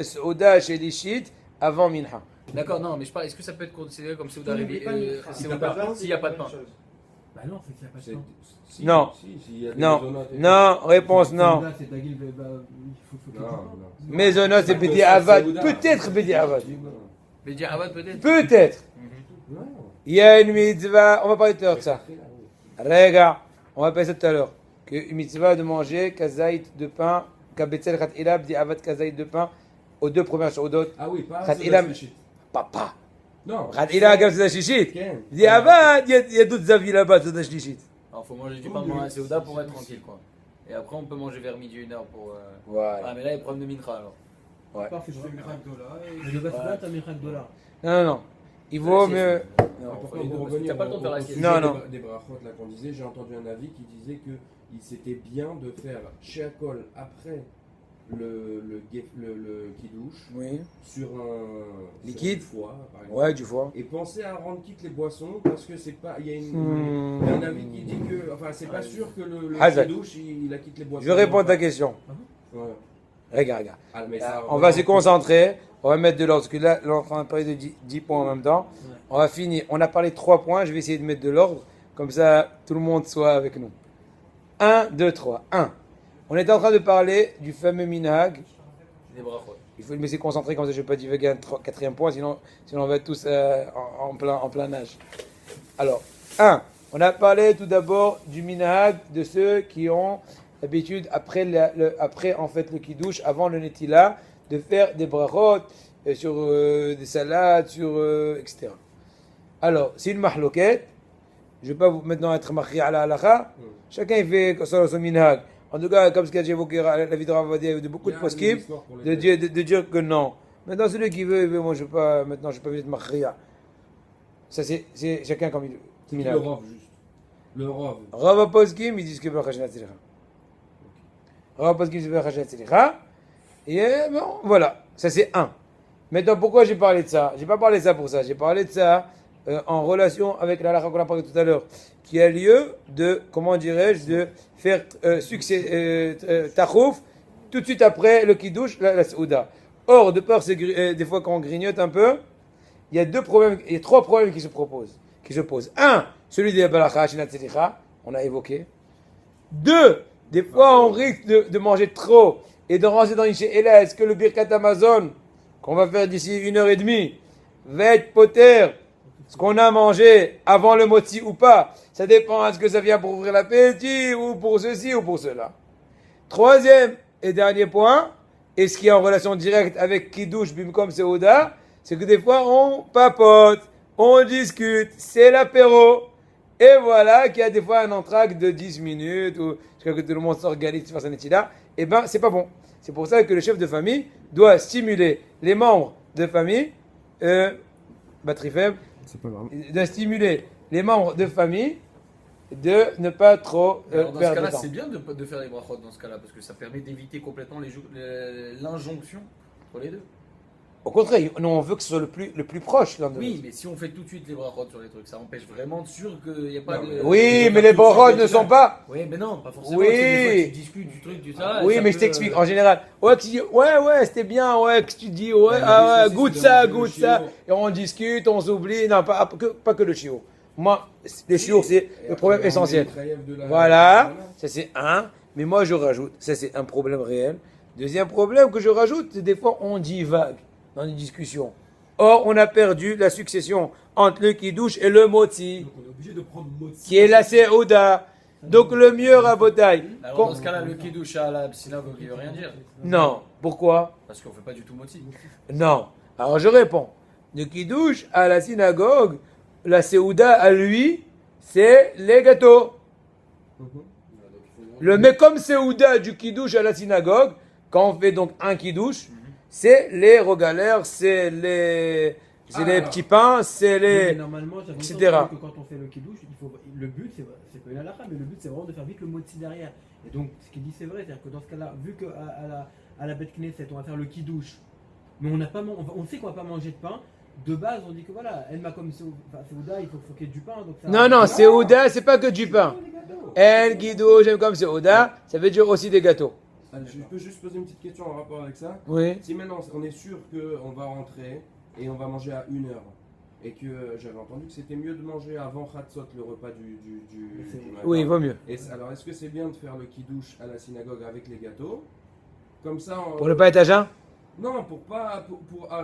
Souda chez les chiites avant Minha. D'accord, non, mais je parle, est-ce que ça peut être considéré comme séouda Oui, réveillé mais pas séouda pain. s'il n'y a pas de pain? Bah non, c'est qu'il n'y a pas de C'est- pain. si, Non. s'il y a des Non, maisonnottes et non, réponse non. Là, c'est Dagil, bah, il faut tout. qu'il y ait Non, du pain. non. Maisonnot, c'est Bédi Avad. Peut-être Bédi Avad. Mais dire Avad peut-être? Peut-être. Non. Il y a une mitzvah, on va parler tout à l'heure de ça. Regarde, on va passer tout à l'heure. Que une mitzvah de manger kazaït de pain, kabetzel khat ila, Bédi Avad kazaït de pain, aux 2 premières soudot. Ah oui, pas Khat c'est ila, la shit. papa. Non. Khat ila, comme c'est la chichite. Ken. Bédi Avad, il y a d'autres avis là-bas, c'est la chichite. Alors faut manger du pain pendant la séouda pour être tranquille quoi. Et après on peut manger vers midi, 1 heure pour. Voilà. Ah mais là il y a problème de mincha alors. À part si tu fais Mincha Gdola. Mais de base, là, t'as Mincha Gdola. Non, non, non. Il vaut c'est- mieux. Non, Pourquoi faut les vous deux, parce que revenir t'as pas le temps de faire la au sieste. sujet Non, non. des brachot là qu'on disait, j'ai entendu un avis qui disait que c'était bien de faire Sheakol après le kidouche Oui. sur un Liquide. sur du foie, par exemple. Ouais, du foie. Et pensez à rendre quitte les boissons parce que c'est pas. Il y a Hmm. un avis qui dit que. Enfin, c'est pas sûr que le Hazak. kidouche il a quitté les boissons. Je réponds à ta question. Ouais. Regarde, regarde. Ah, mais ça, On va se concentrer. On va mettre de l'ordre. Parce que là, on est en train de parler de 10 points en même temps. Ouais. On va finir. On a parlé de 3 points. Je vais essayer de mettre de l'ordre. Comme ça, tout le monde soit avec nous. 1, 2, 3. 1. On était en train de parler du fameux minhag. Des brachot. Il faut me laisser concentrer. Comme ça, je ne vais pas divaguer un 4e point. Sinon on va être tous en plein âge. Alors, 1. On a parlé tout d'abord du minhag de ceux qui ont l'habitude, après en fait le kiddush, avant le netila, de faire des brachot sur des salades, etc. Alors, c'est une mahloket. Je ne vais pas vous maintenant être marqué à la halakha. Chacun il fait son minhag. En tout cas, comme ce que j'ai évoqué la vie de Ravadia de beaucoup de poskim, de dire que non. Maintenant, celui qui veut, il veut. Moi, je ne vais pas venir de marquer. Ça, c'est chacun comme il veut. C'est qui le rov juste. Le rov. Rava poskim, ils disent que Berachashinat Tzilicha. Rava poskim, c'est Berachashinat Tzilicha. Et bon, voilà. Ça, c'est un. Maintenant, pourquoi j'ai parlé de ça? J'ai pas parlé de ça pour ça. J'ai parlé de ça en relation avec la halakha qu'on a parlé tout à l'heure, qui a lieu de, comment dirais-je, de faire tachouf tout de suite après le kiddush, la souda. Or, de peur, des fois quand on grignote un peu, il y a 3 problèmes qui se posent. 1, celui des balakha, shinat tzilicha, on a évoqué. 2, des fois on risque de manger trop et de rentrer dans une she'ela. Est-ce que le birkat Amazon, qu'on va faire d'ici 1h30, va être poter ce qu'on a mangé avant le moti ou pas? Ça dépend, est-ce que ça vient pour ouvrir l'appétit ou pour ceci ou pour cela. 3e et dernier point, et ce qui est en relation directe avec Kiddush Bimkom Seuda, c'est que des fois on papote, on discute, c'est l'apéro, et voilà qu'il y a des fois un entracte de 10 minutes, ou jusqu'à que tout le monde s'organise face à Netila, et ben c'est pas bon. C'est pour ça que le chef de famille doit stimuler les membres de famille, batterie faible, C'est pas grave. de stimuler les membres de famille de ne pas trop Alors, dans ce perdre cas-là, de temps. c'est bien de faire les brachot dans ce cas-là, parce que ça permet d'éviter complètement l'injonction entre les deux. Au contraire, nous on veut que ce soit le plus proche l'un de Oui, l'autre. mais si on fait tout de suite les brachot sur les trucs, ça empêche vraiment de sûr qu'il n'y a pas Non, de. Oui, mais les brachot ne sont pas. Oui, mais non, pas forcément. Oui. Tu sais, des fois, tu discutes du truc, du ça. Oui, ça mais je peut, t'explique. En général, ouais, tu dis, ouais, c'était bien, ouais, que tu dis, ouais, mais ah ouais, c'est goûte de ça, manger le goûte ça. chiot. Et on discute, on s'oublie. Non, pas que le chiot. Moi, le chiot, c'est Et le après, problème on met essentiel. les traïefs de la- Voilà, ça c'est un. Mais moi, je rajoute, ça c'est un problème réel. Deuxième problème que je rajoute, c'est des fois on dit vague dans les discussions. Or, on a perdu la succession entre le kidouche et le moti, Donc on est obligé de prendre motzi. qui est la seouda. Donc le mieux rabotaille. Alors dans ce cas-là, le kiddush à la synagogue, il veut rien dire. Non, pourquoi? Parce qu'on fait pas du tout moti. Non. Alors je réponds. Le kidouche à la synagogue, la seouda à lui, c'est les gâteaux. Le mekom seouda du kidouche à la synagogue, quand on fait donc un kidouche, c'est les rogalères, c'est les petits pains, c'est Mais les... normalement, j'avais etc. entendu que quand on fait le kidouche, le but, c'est pas une halakha, mais le but, c'est vraiment de faire vite le motzi derrière. Et donc, ce qu'il dit, c'est vrai. C'est-à-dire que dans ce cas-là, vu qu'à la bête Knesset, on va faire le kidouche, mais on sait qu'on va pas manger de pain, de base, on dit que voilà, El Makom Seouda, il faut qu'il y ait du pain. Donc ça, Non, seouda, c'est pas que du pain. Les gâteaux. El kidouche, j'aime comme seouda, ça veut dire aussi des gâteaux. Je peux juste poser une petite question en rapport avec ça. Oui. Si maintenant on est sûr qu'on va rentrer et on va manger à 1h, et que j'avais entendu que c'était mieux de manger avant Khatsot, le repas du matin. Oui, il vaut mieux. Alors est-ce que c'est bien de faire le kidouche à la synagogue avec les gâteaux? Comme ça, Pour ne pas être à jeun? Non, pour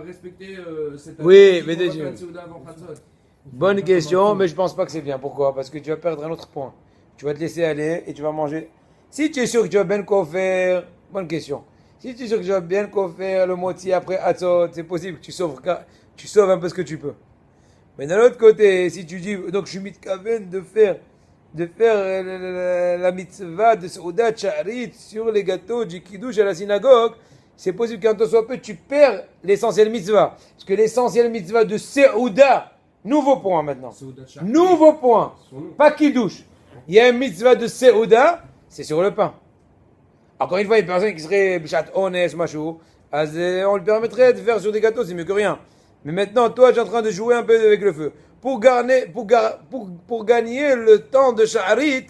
respecter cette Oui, habitude mais qu'on va déjà- faire une Seuda avant Khatsot. Bonne question, mais je pense pas que c'est bien. Pourquoi? Parce que tu vas perdre un autre point. Tu vas te laisser aller et tu vas manger. Si tu es sûr que tu vas bien faire, bonne question. Si tu es sûr que tu vas bien faire le moti après Hatzot, c'est possible que tu sauves un peu ce que tu peux. Mais d'un autre côté, si tu dis, donc je suis mitkaven de faire la mitzvah de Seudat Sha'arit sur les gâteaux du kiddush à la synagogue, c'est possible qu'un temps soit peu, tu perds l'essentiel mitzvah. Parce que l'essentiel mitzvah de Seuda, nouveau point maintenant. Seuda Sha'arit. Nouveau point. Son nom. Pas kiddush. Il y a une mitzvah de Seuda, c'est sur le pain. Encore une fois, il y a une personne qui serait bichat honest, machou, on lui permettrait de faire sur des gâteaux, c'est mieux que rien. Mais maintenant, toi, tu es en train de jouer un peu avec le feu. Pour gagner le temps de Sha'arit,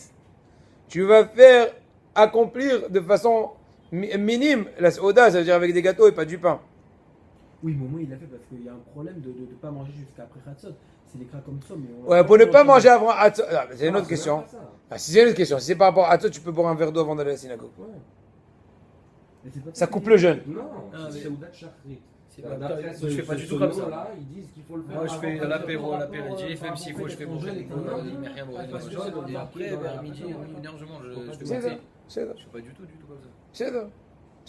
tu vas faire accomplir de façon minime la Seuda, ça veut dire avec des gâteaux et pas du pain. Oui, mais au moins, il l'a fait parce qu'il y a un problème de ne pas manger jusqu'à après Khatsot. C'est des cras comme ça, mais on- Ouais, pour ne pas manger avant Hatzot. Ah, c'est une Non, autre c'est question. même pas ça. Ah, si c'est une autre question. Si c'est par rapport à Hatzot, tu peux boire un verre d'eau avant d'aller à la synagogue. Ouais. Mais c'est pas Ça coupe le jeûne. Non, Ah, c'est mais- Seuda Sha'arit. D'après ce- je fais pas ce- du tout ce comme ça. nom-là, ils disent qu'il faut le faire. Moi, je avant fais Khatsot. l'apéro, par l'apéritif, rapport même s'il faut, je fais mon jeûne, jeûne, mais rien, bon, rien, jaune, et après, vers midi, une heure, je mange, je fais C'est ça. moti. C'est ça. Je fais pas du tout comme ça.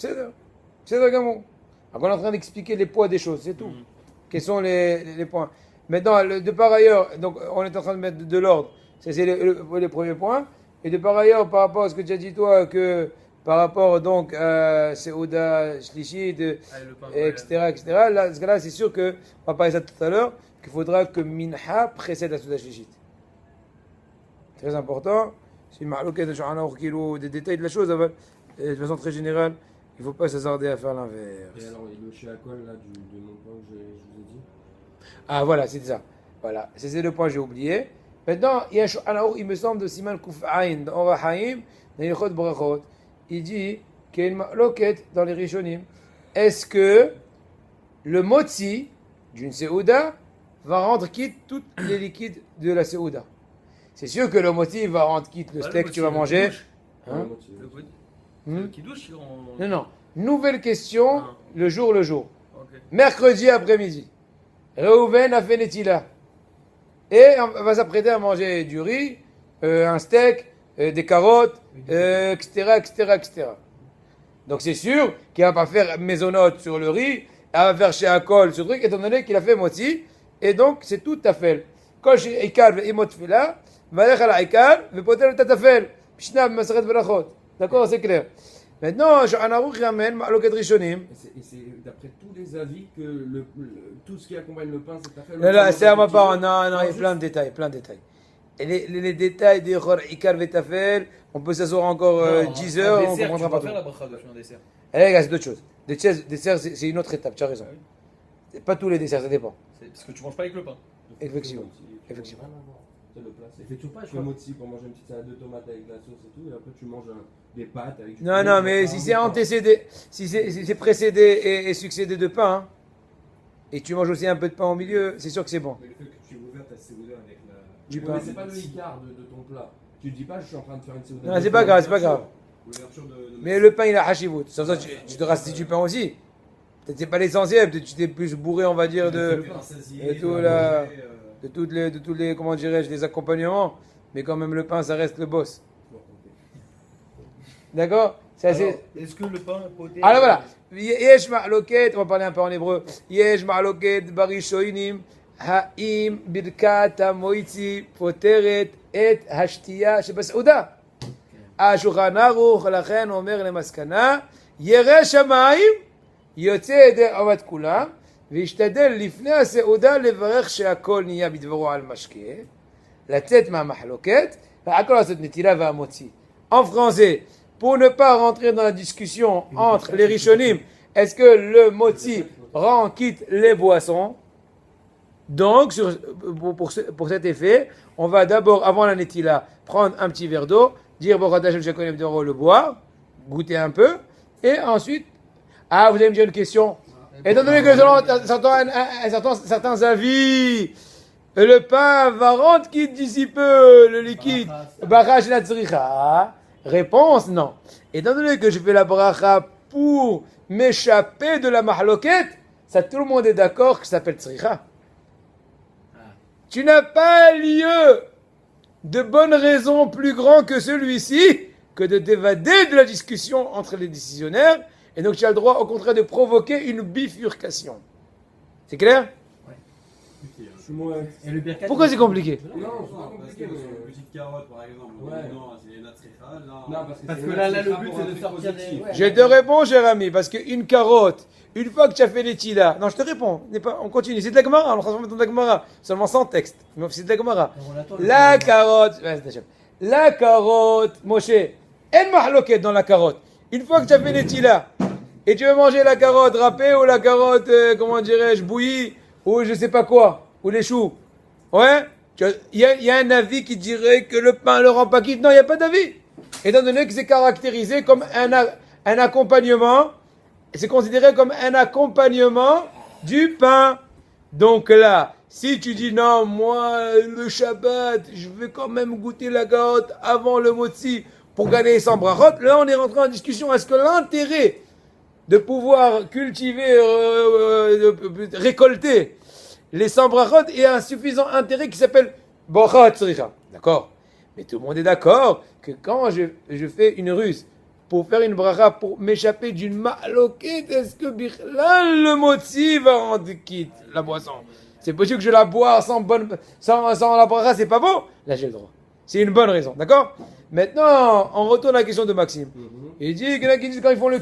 C'est ça, Gamon. Alors, on est en train d'expliquer les poids des choses, c'est tout. Quels sont les points. Maintenant, de par ailleurs, donc on est en train de mettre de l'ordre. Ça, c'est les premiers points. Et de par ailleurs, par rapport à ce que tu as dit toi, que par rapport donc à Seuda, Shlichit, Allez, le pain, etc., là, ce cas-là, c'est sûr que, on va parler de ça tout à l'heure, qu'il faudra que Minha précède la Seuda Shlichit. Très important. C'est une ma'louket de Sha'ana ou Kilo, des détails de la chose, de façon très générale, il ne faut pas s'hasarder à faire Et l'inverse. alors, le shiakol là, de mon point que je vous ai dit. Ah voilà, c'est ça. Voilà, c'est le point que j'ai oublié. Maintenant, il y a un Sha'ana, il me semble, de Siman Kuf Ayn, dans Ora Haïm, dans Ilchot Brachot. Il dit qu'il y a une ma'louket dans les Rishonim. Est-ce que le motzi d'une Seuda va rendre quitte tous les liquides de la Seuda? C'est sûr que le motzi va rendre quitte le Bah, steak le que tu vas moti, manger. le kiddush. Hein? Le good. Hmm? Le kiddush, on... Non, non. Nouvelle question, Ah. le jour. Ok. Mercredi après-midi. Reuven a fait Netila. Et on va s'apprêter à manger du riz, un steak, des carottes, etc. Donc c'est sûr qu'il ne va pas faire maisonnote sur le riz, elle va faire chez Akol ce truc, étant donné qu'il a fait moti. Et donc c'est tout tafel. Kol chez Ikar ve'imot tfila, valech ala Ikar, ve'poter le tatafel. Pishna b'maseret berachot. D'accord, c'est clair. Maintenant, Sha'ana Aruch ramène ma'loket rishonim. Et c'est d'après tous les avis que tout ce qui accompagne le pain, c'est à fait. Là, c'est à ma part. Non, il y a plein de détails, Et les détails des Chor Ikar Vetafel, on peut s'asseoir encore 10 heures, on ne comprendra pas tout. faire la bracha de faire un dessert. Eh les gars, c'est d'autres choses. Dessert, c'est une autre étape, tu as raison. Pas tous les desserts, ça dépend. C'est parce que tu manges pas avec le pain. Effectivement. Effectivement. C'est le plat. Ça fait toujours pas, je Tu fais crois. motzi pour manger une petite salade de tomates avec de la sauce et tout, et après tu manges des pâtes avec du Non, poulet, non, du mais pain, si du c'est pain. antécédé, si c'est précédé et succédé de pain, hein, et tu manges aussi un peu de pain au milieu, c'est sûr que c'est bon. Mais le fait que tu aies ouvert ta séouda avec la. Du Ouais, pain. mais c'est pas le icard de ton plat. Tu te dis pas, je suis en train de faire une séouda. Non, c'est pas grave, c'est pas grave. L'ouverture de. Mais le pain, il a hachivut. Sans ça, tu te rassasies du pain aussi. Peut-être c'est pas l'essentiel, peut-être tu t'es plus bourré, on va dire, de tout là. De tous les, comment dirais-je, les accompagnements. Mais quand même, le pain, ça reste le boss. D'accord? C'est assez. Est-ce que le pain poté. Alors voilà. Yesh ma'loket, on va parler un peu en hébreu. Yesh ma'loket barishoinim, ha'im birkat ha'moitzi poteret et hashtiya שבסעודה. השולחן ערוך לכן אומר למסקנה, ירא שמיים יוצא ידי עבד כולם, וישתדל לפני הסעודה לברך שהכל נהיה בדברו על משקה, לצאת מהמחלוקת, והכל לעשות נטילה והמוציא. En français, pour ne pas rentrer dans la discussion entre les rishonim, est-ce que le motzi rend quitte les boissons? Donc, pour cet effet, on va d'abord, avant la netila, prendre un petit verre d'eau, dire Baruch Hashem Shekonim Doro, le boire, goûter un peu, et ensuite, ah, vous allez me dire une question. Étant donné que selon certains avis, le pain va rendre quitte d'ici peu, le liquide, Barash la tzricha. Réponse, non. Étant donné que je fais la bracha pour m'échapper de la mahloket, ça tout le monde est d'accord que ça s'appelle tzricha. Tu n'as pas lieu de bonne raison plus grand que celui-ci que de t'évader de la discussion entre les décisionnaires, et donc tu as le droit au contraire de provoquer une bifurcation. C'est clair? Et le birkat, Pourquoi c'est compliqué? Non, c'est pas Parce compliqué. que mais- une petite carotte par exemple, Ouais. non, c'est natricha, là. Non, Parce c'est que une là, natricha le but, pour c'est un de truc sortir des- positif. ouais. Je te réponds, cher ami, parce qu'une carotte, une fois que tu as fait les tila, non, je te réponds, on continue, c'est de la Gemara, on transforme dans de la Gemara, seulement sans texte, mais c'est de la Gemara. on attend le- La carotte, ouais, c'est Hachem. La carotte, Moshe, en mahloket dans la carotte. Une fois que tu as fait les tila, et tu veux manger la carotte râpée ou la carotte, comment dirais-je, bouillie, ou je sais pas quoi, ou les choux, ouais, il y a un avis qui dirait que le pain le rend pas quitte. Non, il n'y a pas d'avis. Étant donné que c'est caractérisé comme un accompagnement, c'est considéré comme un accompagnement du pain. Donc là, si tu dis non, moi, le Shabbat, je vais quand même goûter la carotte avant le motzi pour gagner 100 brachot, là on est rentré en discussion. Est-ce que l'intérêt de pouvoir cultiver, récolter les 100 brachot est un suffisant intérêt qui s'appelle bracha tzricha? D'accord? Mais tout le monde est d'accord que quand je fais une ruse pour faire une bracha, pour m'échapper d'une ma'loket, est-ce que bichlal le motzi va rendre quitte la boisson? C'est possible que je la bois sans la bracha, c'est pas bon? Là j'ai le droit. C'est une bonne raison, d'accord? Maintenant, on retourne à la question de Maxime. Il dit qu'il y en a qui disent quand ils font le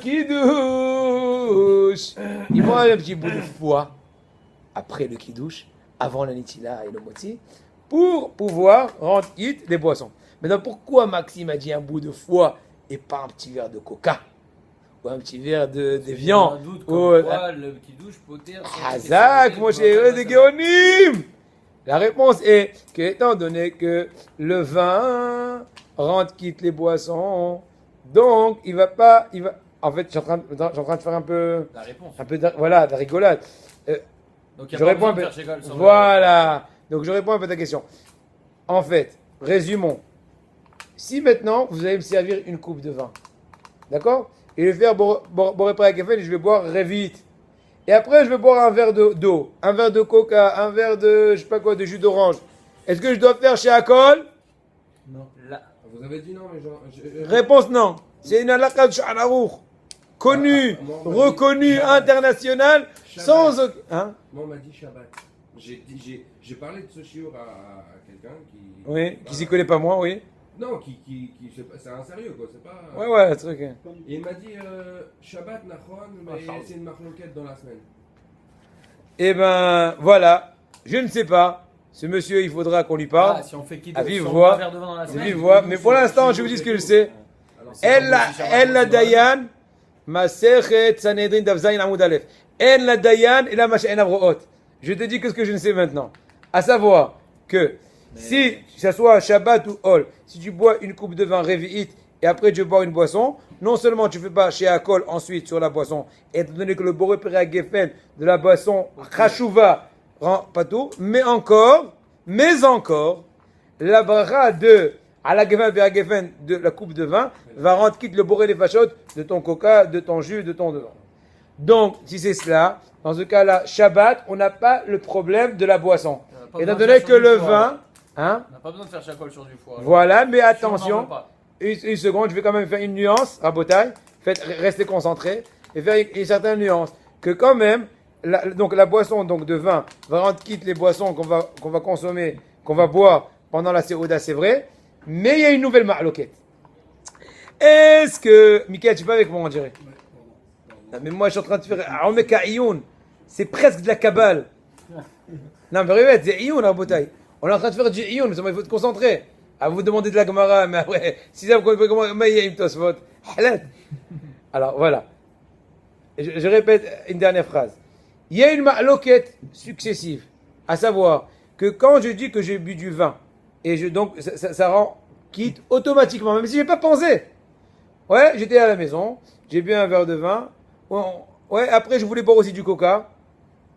kiddush, ils font un petit bout de foie après le kiddush, avant la nitila et le motzi, pour pouvoir rendre quitte les boissons. Maintenant, pourquoi Maxime a dit un bout de foie et pas un petit verre de coca ou un petit verre de viande? Un doute ou, comme quoi le kiddush poter. Hazak, Moshe, des Géonim. La réponse est que, étant donné que le vin rend quitte les boissons, donc il va pas, en fait, je suis en train de faire un peu, La réponse. voilà, de la rigolade. Donc il y a Je pas réponds besoin un de peu. faire chez Gall sur le- Voilà. Donc je réponds un peu à ta question. En fait, résumons. Maintenant vous allez me servir une coupe de vin, d'accord? Et je vais faire et je vais boire très vite. Et après je vais boire un verre d'eau, un verre de coca, un verre de je sais pas quoi, de jus d'orange. Est-ce que je dois faire chez Akol? Non. Là. Vous avez dit non, mais genre. Réponse non. C'est une halakha de Shulchan Aruch, connue, reconnue, internationale, sans aucun. Hein? Moi, on m'a dit Shabbat. J'ai parlé de ce shiur à quelqu'un qui. Oui, qui s'y connaît pas moi, oui. Non, c'est un sérieux quoi, c'est pas. Ouais, c'est truc. Et il m'a dit Shabbat Nachon, mais c'est une marloquette dans la semaine. Eh ben, voilà. Je ne sais pas. Ce monsieur, il faudra qu'on lui parle. Ah, si on fait kiddush, à vive si on voix. boit un verre de vin dans la C'est semaine, vive voix. Mais pour l'instant, je vous dis ce que je sais. alors c'est comme si Shabbat Elle la aussi, Dayan, Masechet Sanhedrin Daf Zayin Amud Aleph. En la dayan et la masha'en avroot. Je te dis que ce que je ne sais maintenant. À savoir que si ça soit Shabbat ou Hol, si tu bois une coupe de vin révi'it et après tu bois une boisson, non seulement tu ne fais pas chez Akol ensuite sur la boisson, étant donné que le Boré Pere Geffen de la boisson Chashuva rend pas tout, mais encore, la bracha de Ala Geffen Pere Geffen de la coupe de vin va rendre quitte le Boré des Fachot de ton coca, de ton jus, de ton dedans. Donc, si c'est cela, dans ce cas-là, Shabbat, on n'a pas le problème de la boisson. Étant donné que le vin, hein, On n'a pas besoin de faire chaque sur du foie. alors. voilà, mais Si on n'en attention, veut pas. une seconde, je vais quand même faire une nuance à Botaï. Restez concentrés et faire une certaine nuance. Que quand même, donc la boisson donc de vin va rendre quitte les boissons qu'on va consommer, qu'on va boire pendant la Séouda, c'est vrai. Mais il y a une nouvelle ma'loquette. Est-ce que, Mickaël, tu es pas avec moi, on dirait? Non, mais moi, je suis en train de faire. On met qu'à Ioun. C'est presque de la Kabbale. Non, mais regarde, c'est Ioun à Botaï. On est en train de faire du Ioun, il faut te concentrer. À vous demander de la Gemara, mais après, si ça vous comprenez comment il y a une tosfot. Alors, voilà. Je répète une dernière phrase. Il y a une ma'loquette successive. À savoir que quand je dis que j'ai bu du vin, et donc ça rend quitte automatiquement, même si je n'ai pas pensé. Ouais, j'étais à la maison, j'ai bu un verre de vin. Ouais, après je voulais boire aussi du coca.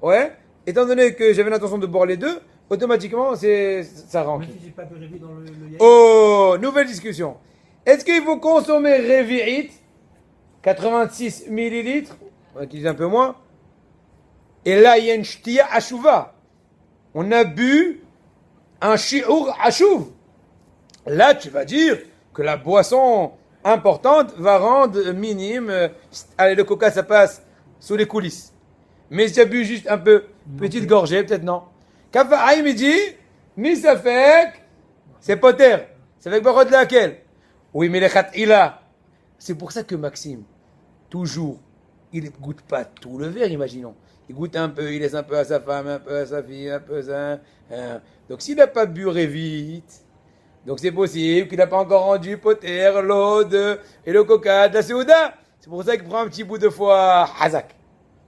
Ouais, étant donné que j'avais l'intention de boire les deux, automatiquement ça rend Même quitte. si j'ai pas pu rêver dans le yaï. Oh, nouvelle discussion. Est-ce qu'il faut consommer Révi'it, 86 millilitres, on utilise un peu moins, et là il y a une shtiya ashuva. On a bu un shi'ur ashuv. Là tu vas dire que la boisson importante va rendre minime. Allez, le coca ça passe sous les coulisses. Mais si tu as bu juste un peu, petite gorgée, peut-être non. Kafa Aïm il dit, misafek, c'est poter. C'est avec barot de laquelle? Oui, mais les khat'ila. C'est pour ça que Maxime, toujours, il ne goûte pas tout le verre, imaginons. Il goûte un peu, il laisse un peu à sa femme, un peu à sa fille, un peu à ça. Donc s'il n'a pas bu vite, donc c'est possible qu'il n'a pas encore rendu poter, l'eau et le coca de la Séouda. C'est pour ça qu'il prend un petit bout de foie hazak.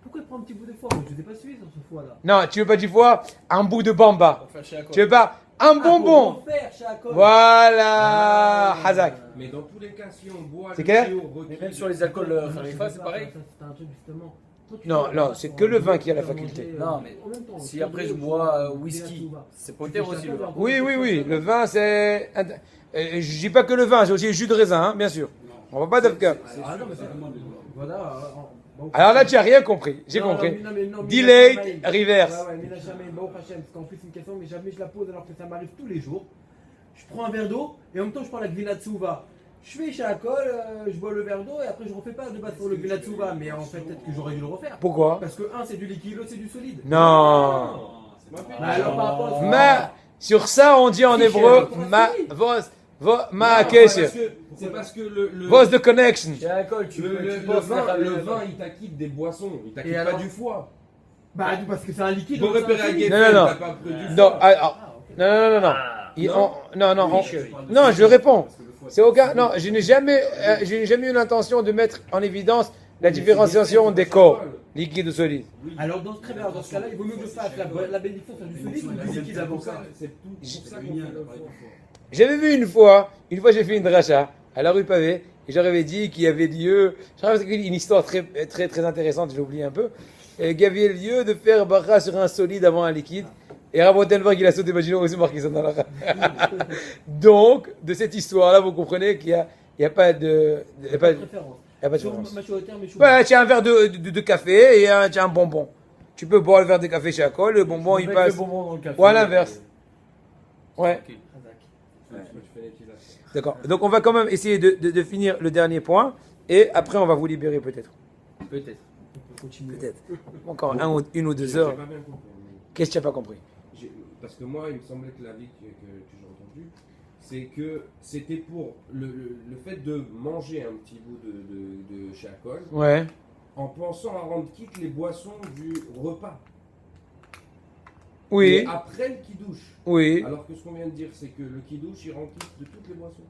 Pourquoi il prend un petit bout de foie? Moi, je ne t'ai pas suivi sur ce foie-là. Non, tu veux pas du foie, un bout de bamba. Pour faire chez Akol. Tu veux pas un bonbon. Pour en faire chez Akol. Voilà, hazak. Mais dans tous les cas, si on boit C'est le clair shiur requis Mais même sur les de- alcools Non, Khalifa, je sais c'est pas, pareil. ça, c'est un truc justement. Toi, tu Non, fais non, pas c'est pour que le vin manger, qui a la manger, faculté. Non, mais en même temps, si tu après je peux bois manger, whisky, tu vas. c'est poter aussi le vin. Oui, le vin c'est... Je dis pas que le vin, c'est aussi le jus de raisin, hein, bien sûr. On va pas d'afka. Ah non, mais c'est voilà. Alors là, tu n'as rien compris. J'ai compris. Delayed reverse. Ouais, mais là, jamais, Baruch Hashem, parce qu'en plus, c'est une question, mais jamais je la pose alors que ça m'arrive tous les jours. Je prends un verre d'eau et en même temps, je prends la Gvina Tsouva. Je fais chez Akol, je bois le verre d'eau et après, je refais pas de base sur le Gvina Tsouva. Mais en fait, peut-être que j'aurais dû le refaire. Pourquoi? Parce que un, c'est du liquide, l'autre, c'est du solide. Non. Bah, alors, par rapport à Ma, sur ça, on dit en hébreu, ma kesher. C'est parce que le Vos de connection. Chez Akol, tu le penses vin, il t'acquitte des boissons, il t'acquitte Et pas alors du foie. Bah, parce que c'est un liquide. Bon donc c'est un repère à solide. Geffen, Non, non, non. t'as pas pris du Non, foie. non. Non, je réponds. C'est aucun. Non, je n'ai jamais eu l'intention de mettre en évidence la différenciation des corps, liquide ou solide. Alors, très bien, dans ce cas-là, il vaut mieux que je fasse la bénédiction sur du solide ou du liquide C'est avant pour ça. ça, c'est tout pour ça qu'on fait le foie. J'avais vu une fois j'ai fait une dracha à la rue Pavé, et j'avais dit qu'il y avait lieu, une histoire très, très, très intéressante, j'ai oublié un peu, et qu'il y avait lieu de faire barra sur un solide avant un liquide, et Rabotenberg il a sauté, imaginons aussi marqué ça dans la Donc, de cette histoire-là, vous comprenez qu'il n'y a pas de... Il n'y a pas de Préférence. différence. Majoritaire, mais chaud. Ouais, tu as un verre de café et tu as un bonbon. Tu peux boire le verre de café chez Akol, le bonbon il passe. Ou à l'inverse. Ouais. D'accord. Donc on va quand même essayer de finir le dernier point et après on va vous libérer peut-être. Peut-être. Peut-être. Encore une ou 2 J'ai heures. pas bien compris. Qu'est-ce que tu n'as pas compris? Parce que moi, il me semblait que l'avis que j'ai entendu, c'est que c'était pour le fait de manger un petit bout de chez Akol, Ouais. en pensant à rendre quitte les boissons du repas. Oui. Et après le kidouche. Oui. Alors que ce qu'on vient de dire, c'est que le kidouche, il rend quitte de toutes les boissons.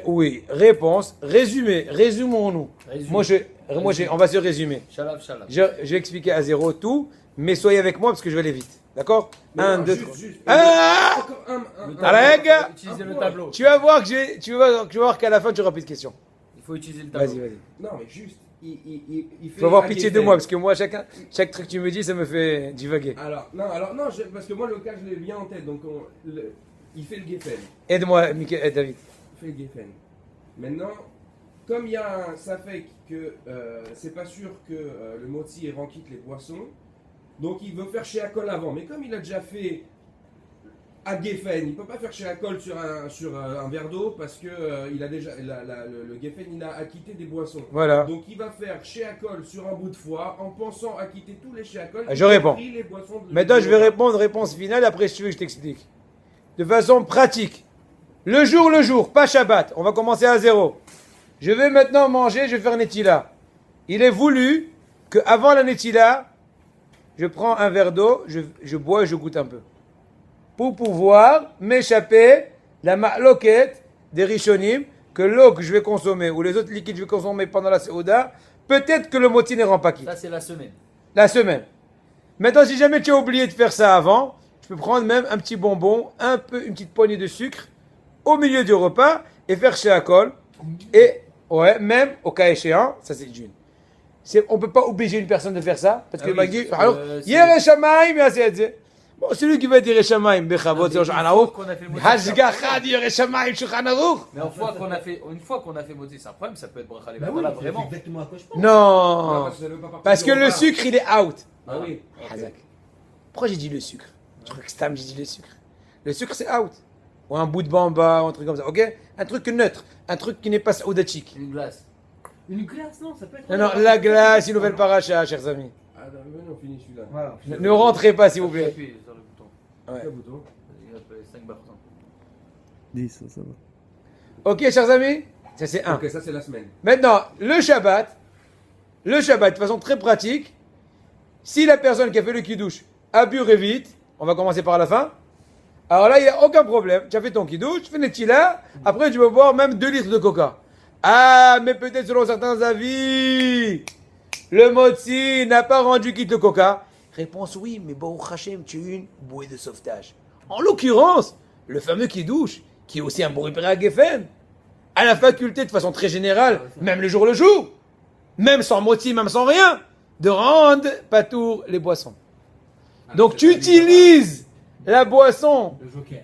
Oui, réponse. Résumé, résumons-nous. Résumé. On va se résumer. Shalab, shalab. Je vais expliquer à zéro tout, mais soyez avec moi parce que je vais aller vite. D'accord? Non, 1, non, 2, juste- 3. juste- Ah Encore un- Le un- tableau, Allez, gars. Utiliser le tableau. Tu vas voir que tu vas voir qu'à la fin tu auras plus de questions. Il faut utiliser le tableau. Vas-y, vas-y. Non, mais juste, il fait. Faut avoir un pitié de Geffen. moi parce que moi, chaque truc que tu me dis, ça me fait divaguer. Alors, non, parce que moi, le cas, je l'ai bien en tête. Donc, il fait le Geffen. Aide-moi, Mickaël et David. Il fait le Geffen. Maintenant, comme il y a un Safek que c'est pas sûr que le Motzi renquitte les boissons, donc il veut faire chez Akol avant. Mais comme il a déjà fait à Geffen, il peut pas faire chez Akol sur un verre d'eau parce que il a déjà le Geffen, il a acquitté des boissons. Voilà. Donc il va faire chez Akol sur un bout de foie en pensant acquitter tous les chez Akol. Je réponds. Les boissons de Maintenant, je vais répondre réponse finale. Après, si tu veux que je t'explique. De façon pratique. Le jour, pas Shabbat. On va commencer à zéro. Je vais maintenant manger, je vais faire Netila. Il est voulu qu'avant la Netila, je prends un verre d'eau, je bois et je goûte un peu. Pour pouvoir m'échapper la ma'loket des Rishonim, que l'eau que je vais consommer ou les autres liquides que je vais consommer pendant la Seouda, peut-être que le moti ne rend pas quitte. Ça, c'est la semaine. La semaine. Maintenant, si jamais tu as oublié de faire ça avant, je peux prendre même un petit bonbon, une petite poignée de sucre au milieu du repas et faire chez Akol. Et, ouais, même au cas échéant, ça c'est d'une. On ne peut pas obliger une personne de faire ça, parce que Ah oui, Magui, c'est- alors, c'est- Yere Shamaim, bon, celui qui va dire Shamaim, Bechavot, c'est Shulchan Aruch. qu'on a fait le moti, Hashgacha, Yere Shamaim, Shulchan Aruch. Mais une fois qu'on a fait moti, c'est un problème, ça peut être bracha Bah oui, là, c'est vraiment. exactement à quoi je pense. Non, ça veut pas partir parce du que le repas. sucre, il est out. Ah oui. Hazak. Pourquoi j'ai dit le sucre? Je crois que Stam, j'ai dit le sucre. Le sucre, c'est out. Ou un bout de bamba, ou un truc comme ça, ok? Un truc neutre, un truc qui n'est pas saoudachik. Une glace. Une glace, non, ça peut être. Non, non, la glace, une nouvelle paracha, chers amis. Ah, non, mais on finit celui-là. Voilà. Ne rentrez pas, s'il vous plaît. Appuie sur le bouton. Ouais. Quel bouton Il y a 5 barres. 10, ça va. Ok, chers amis? Ça, c'est un. Ok, ça c'est la semaine. Maintenant, le Shabbat, de façon très pratique, si la personne qui a fait le kiddush a bu vite, on va commencer par la fin. Alors là, il n'y a aucun problème. Tu as fait ton kiddush, tu fais les tila, après tu vas boire même 2 litres de coca. Ah, mais peut-être selon certains avis, le motzi n'a pas rendu quitte le coca. Réponse oui, mais bon, Hachem, tu as eu une bouée de sauvetage. En l'occurrence, le fameux kiddush, qui est aussi un bourré à Geffen, a la faculté, de façon très générale, même le jour, même sans moti, même sans rien, de rendre patour les boissons. Donc tu utilises la boisson Le joker.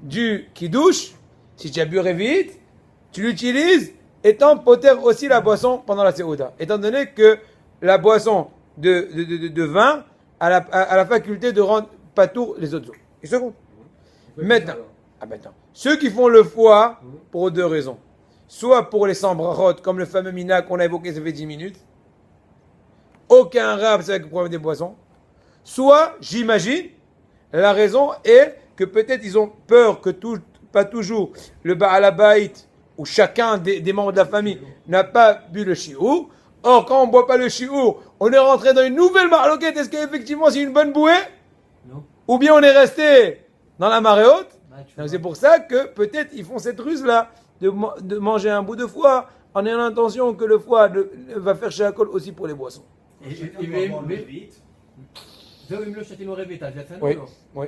du kiddush, si tu as bu vite, tu l'utilises étant poter aussi la boisson pendant la Seouda. Étant donné que la boisson de vin a la faculté de rendre patour les autres eaux. Une seconde. Maintenant, ceux qui font le foie, pour 2 raisons. Soit pour les 100 brachot, comme le fameux mina qu'on a évoqué ça fait 10 minutes. Aucun rab, c'est avec le problème des boissons. Soit, j'imagine, la raison est que peut-être ils ont peur que pas toujours le Baal Habayit ou chacun des membres de la famille n'a pas bu le shiur. Or, quand on ne boit pas le shiur, on est rentré dans une nouvelle marloquette. Est-ce qu'effectivement c'est une bonne bouée? Non. Ou bien on est resté dans la marée haute? Ah, tu Donc, vois. c'est pour ça que peut-être ils font cette ruse-là de manger un bout de foie en ayant l'intention que le foie va faire chez Akol aussi pour les boissons. זהו אם לא שתינו רבית, אז יצאנו Oui, לא. oui.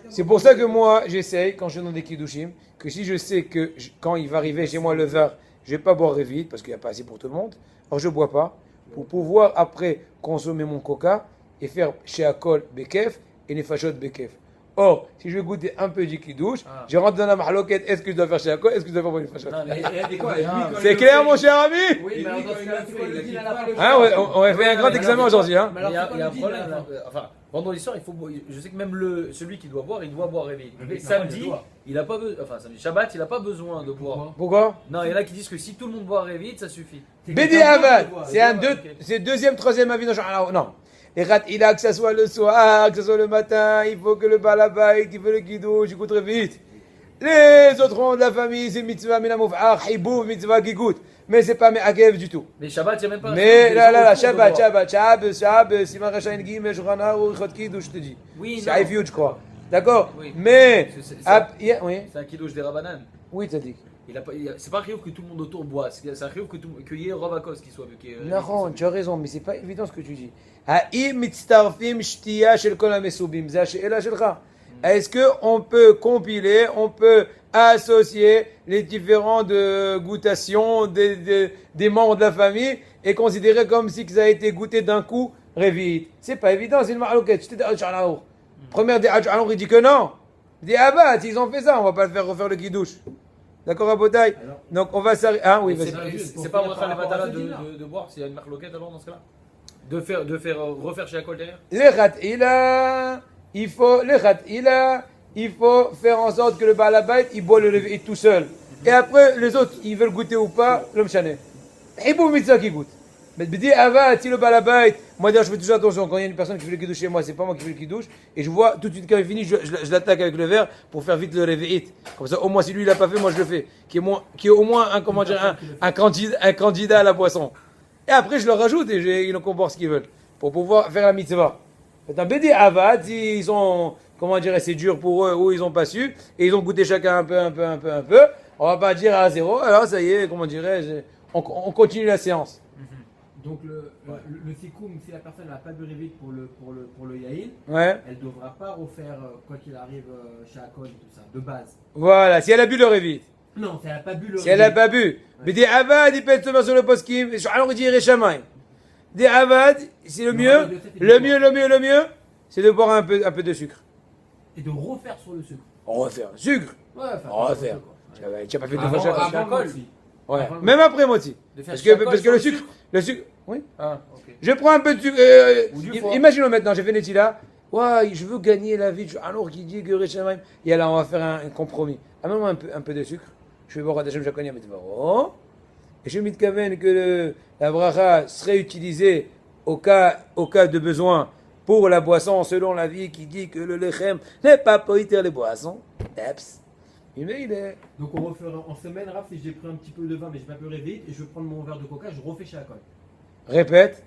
C'est pour ça que moi, j'essaye, quand je suis dans des kiddushim, que si je sais que quand il va arriver chez moi le verre, je ne vais pas boire vite, parce qu'il n'y a pas assez pour tout le monde, alors je ne bois pas, pour pouvoir après consommer mon coca et faire chez Akol Bekef et Nefashot Bekef. Or, si je goûte un peu du kiddush, je rentre dans la mahloket, est-ce que je dois faire chez Akol, est-ce que je dois faire pour Nefashot? Non, mais Et quoi, et lui, quand C'est il clair, le mon fait- cher ami? Oui, Et mais lui, alors dans quand ce il cas-là, le c'est fait, quoi il le a dit deal à pas la le fin? Hein, ouais, on a fait un grand examen aujourd'hui. Hein. Mais alors, il y a, c'est quoi il y a le un deal problème. à la fin Enfin, vendredi soir, je sais que même celui qui doit boire, il doit boire vite. Le Mais mec, normalement, il samedi, doit. il a pas besoin. Enfin, samedi, Shabbat, il a pas besoin de boire. Pourquoi? Non, il y en a qui disent que si tout le monde boit vite, ça suffit. Bédi Avad, c'est un ok. c'est deuxième, troisième avis dans Sha'ala. Non. Les rat, il a que ça soit le soir, que ça soit le matin, il faut que le balabait, qui fait le kiddush, il goûte très vite. Les autres membres de la famille, c'est mitzvah minamouf'ach, hibou, mitzvah qui goûte. Mais c'est pas me'akev du tout. Mais Shabbat, il n'y a même pas. Mais les là, gens autour de Shabbat, boire. Shabbat, Siman Rachain Gimel, Shulchan Aruch, Chot Kiddush, je te dis. Oui, C'est non. Haïfiout, je crois. D'accord? Oui. Mais, C'est- oui, C'est un kiddush des Rabbanan. oui, Tzadik. C'est pas un chiyuv que tout le monde autour boit. C'est un chiyuv qu'il y ait Rovakos qui soit. Non, tu as raison, mais c'est pas évident ce que tu dis. Haïm mitztarfim shtiya shel kol hamesubim, c'est la she'ela shelcha. Est-ce qu'on peut compiler, on peut associer les différentes goûtations des membres de la famille et considérer comme si ça a été goûté d'un coup révite? C'est pas évident, c'est une malouquette. Première des Hajj il dit que non. Il dit ah bah, ils ont fait ça, on va pas le faire refaire le guidouche. D'accord, Abotai? Donc on va s'arrêter. Ah oui, vas-y. C'est pas Bracha Levatala de boire, s'il y a une marloquette alors dans ce cas-là? De faire refaire chez Akol derrière? Il faut faire en sorte que le Balabait il boit le levé tout seul. Et après, les autres, ils veulent goûter ou pas, l'homme chané. Et pour Mitzvah qui goûte. Mais dis, si le Balabait, moi d'ailleurs je fais toujours attention, quand il y a une personne qui fait le kidouche chez moi, c'est pas moi qui fais le kidouche, et je vois tout de suite quand il finit, je l'attaque avec le verre pour faire vite le réveil. Comme ça, au moins si lui il l'a pas fait, moi je le fais. Qui est au moins un candidat à la boisson. Et après je leur rajoute et ils en comportent ce qu'ils veulent pour pouvoir faire la mitzvah. Maintenant, Bédi Avad, ils sont, comment dire, c'est dur pour eux ou ils ont pas su, et ils ont goûté chacun un peu. On va pas dire à zéro, alors ça y est, comment dirais-je, on continue la séance. Donc le sikoum, si la personne n'a pas bu révite pour le yaïl, Ouais. elle ne devra pas refaire quoi qu'il arrive chez Akol et tout ça, de base. Voilà, si elle a bu le révit. Non, si elle n'a pas bu le Si elle n'a pas bu. Bédi Avad, il peut être sur le poskim, alors il dirait Shamaï. Des Avad, c'est le mieux, c'est de boire un peu de sucre. Et de refaire sur le sucre. Refaire. Sucre. Ouais, Refaire. Tu n'as pas fait deux fois chaque Avant Akol. aussi. Ouais. Même après moi aussi. Parce que le sucre, oui. Ah, ok. Je prends un peu de sucre. Ou du foie. Imaginons maintenant, j'ai fait Netila. Ouais, je veux gagner la vie. Alors qu'il dit que Réchamaim. Et là, on va faire un compromis. Amène-moi un peu de sucre. Je vais boire à Hachem Jaconia Mitzvah. Et je m'itkaven que la bracha serait utilisée au cas de besoin pour la boisson, selon la vie qui dit que le lechem n'est pas poïter les boissons. Eps. Il est. Donc on refera en semaine, Raph, si j'ai pris un petit peu de vin mais j'ai pas bu révite et je vais prendre mon verre de coca, je refais chez Akol. Répète.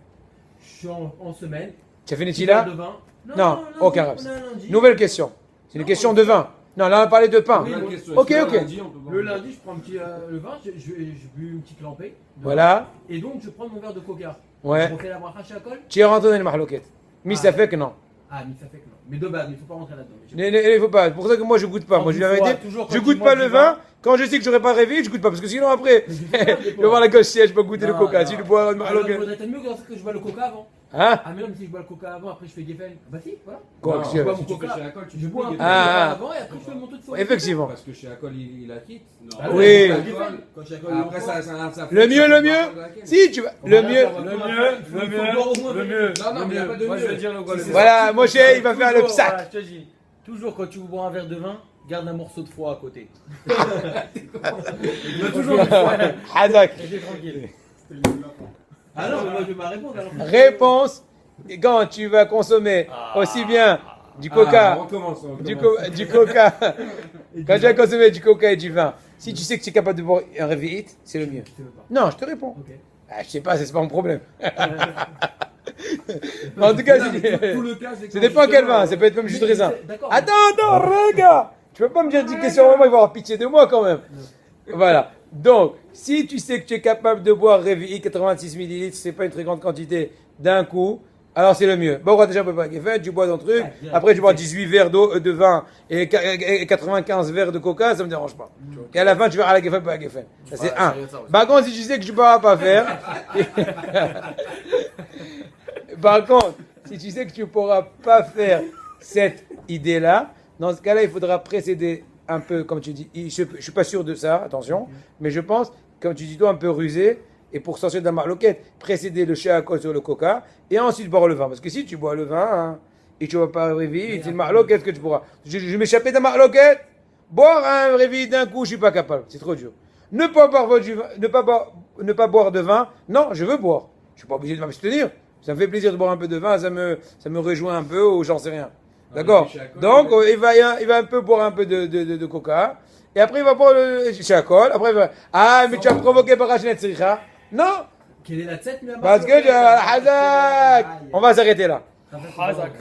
Je suis en semaine. Tu as fait Netila? De vin. Non, aucun rap. Nouvelle question. C'est une question de vin. Non, là on va parler de pain. Oui, Ok. Le lundi, je prends un petit le vin, je bu une petite lampée. Voilà. Et donc je prends mon verre de coca. Ouais. Je refais la bracha chez Akol. Tu es rentré dans les mahloquettes. Mais ça fait que non. Ah, mais ça fait que non. Mais de base, il ne faut pas rentrer là-dedans. Il faut pas. C'est pour ça que moi je goûte pas. Moi je lui avais dit, je goûte pas le vin. Quand je sais que j'aurais pas rêvé, je goûte pas. Parce que sinon après, je vais voir la gauche si je peux goûter le coca. Si je bois une Alors, il mahloquette. faudrait être mieux que je bois le coca avant. Hein? Ah, mais non, mais si je bois le coca avant, après je fais Geffen. Bah si, voilà. Quoi, Non, que si tu bois veux. mon tu fais coca. chez Akol, tu Je peux bois un peu pas. de Ah. coca avant et après je fais mon tout de faux. Effectivement. Parce que chez Akol, il la quitte. Non. Ah, Oui. Quand chaque Après, ça fait. Le mieux. Si tu vas. Le mieux. Le mieux. Non, mais il n'y a pas de Moi, je vais mieux. dire le quoi. Voilà, Moshe, il va faire le Toujours, psac. voilà, je te dis, toujours quand tu bois un verre de vin, garde un morceau de foie à côté. Il doit toujours du foie. Hadak. Et t'es tranquille. Ah non, mais moi je vais ma réponse alors. Réponse. Quand tu vas consommer aussi bien du coca. On recommence. Du coca. Quand tu vas consommer du coca et du vin, si tu sais que tu es capable de boire un réveil, c'est le mieux. Non, je te réponds. Ok. Ah, je sais pas, c'est pas mon problème. En tout cas, ça dépend quel vin, ça peut être même juste raisin. D'accord. Attends, regarde. Tu peux pas me dire une question vraiment, il va avoir pitié de moi quand même. Voilà. Donc, si tu sais que tu es capable de boire Réveil 86 ml, c'est pas une très grande quantité d'un coup, alors c'est le mieux. Bon, on va déjà préparer Geffen, tu bois dans le truc, après tu bois 18 verres d'eau, de vin et 95 verres de coca, ça me dérange pas. Et à la fin, tu verras la Geffen, pas la Geffen. Ça c'est un. Par contre, si tu sais que tu pourras pas faire, par contre, si tu sais que tu pourras pas faire cette idée-là, dans ce cas-là, il faudra précéder un peu, comme tu dis, je suis pas sûr de ça, attention, mais je pense, comme tu dis toi, un peu rusé, et pour sortir de la marloquette, précéder le chéakol sur le coca, et ensuite boire le vin. Parce que si tu bois le vin, hein, et tu ne vas pas réveiller, c'est une marloquette que tu pourras. Je vais m'échapper de la marloquette, boire un réveil d'un coup, je suis pas capable, c'est trop dur. Ne pas boire de vin, non, je veux boire. Je suis pas obligé de m'abstenir. Ça me fait plaisir de boire un peu de vin, ça me rejoint un peu, ou j'en sais rien. D'accord. Donc, il va un peu boire un peu de coca. Et après, il va boire le chéakol. Après, il va... Ah, mais tu as provoqué par Hachinat Sricha. Non. Quelle est la tête, mais Parce que... Hazak. On va s'arrêter là. Hazak.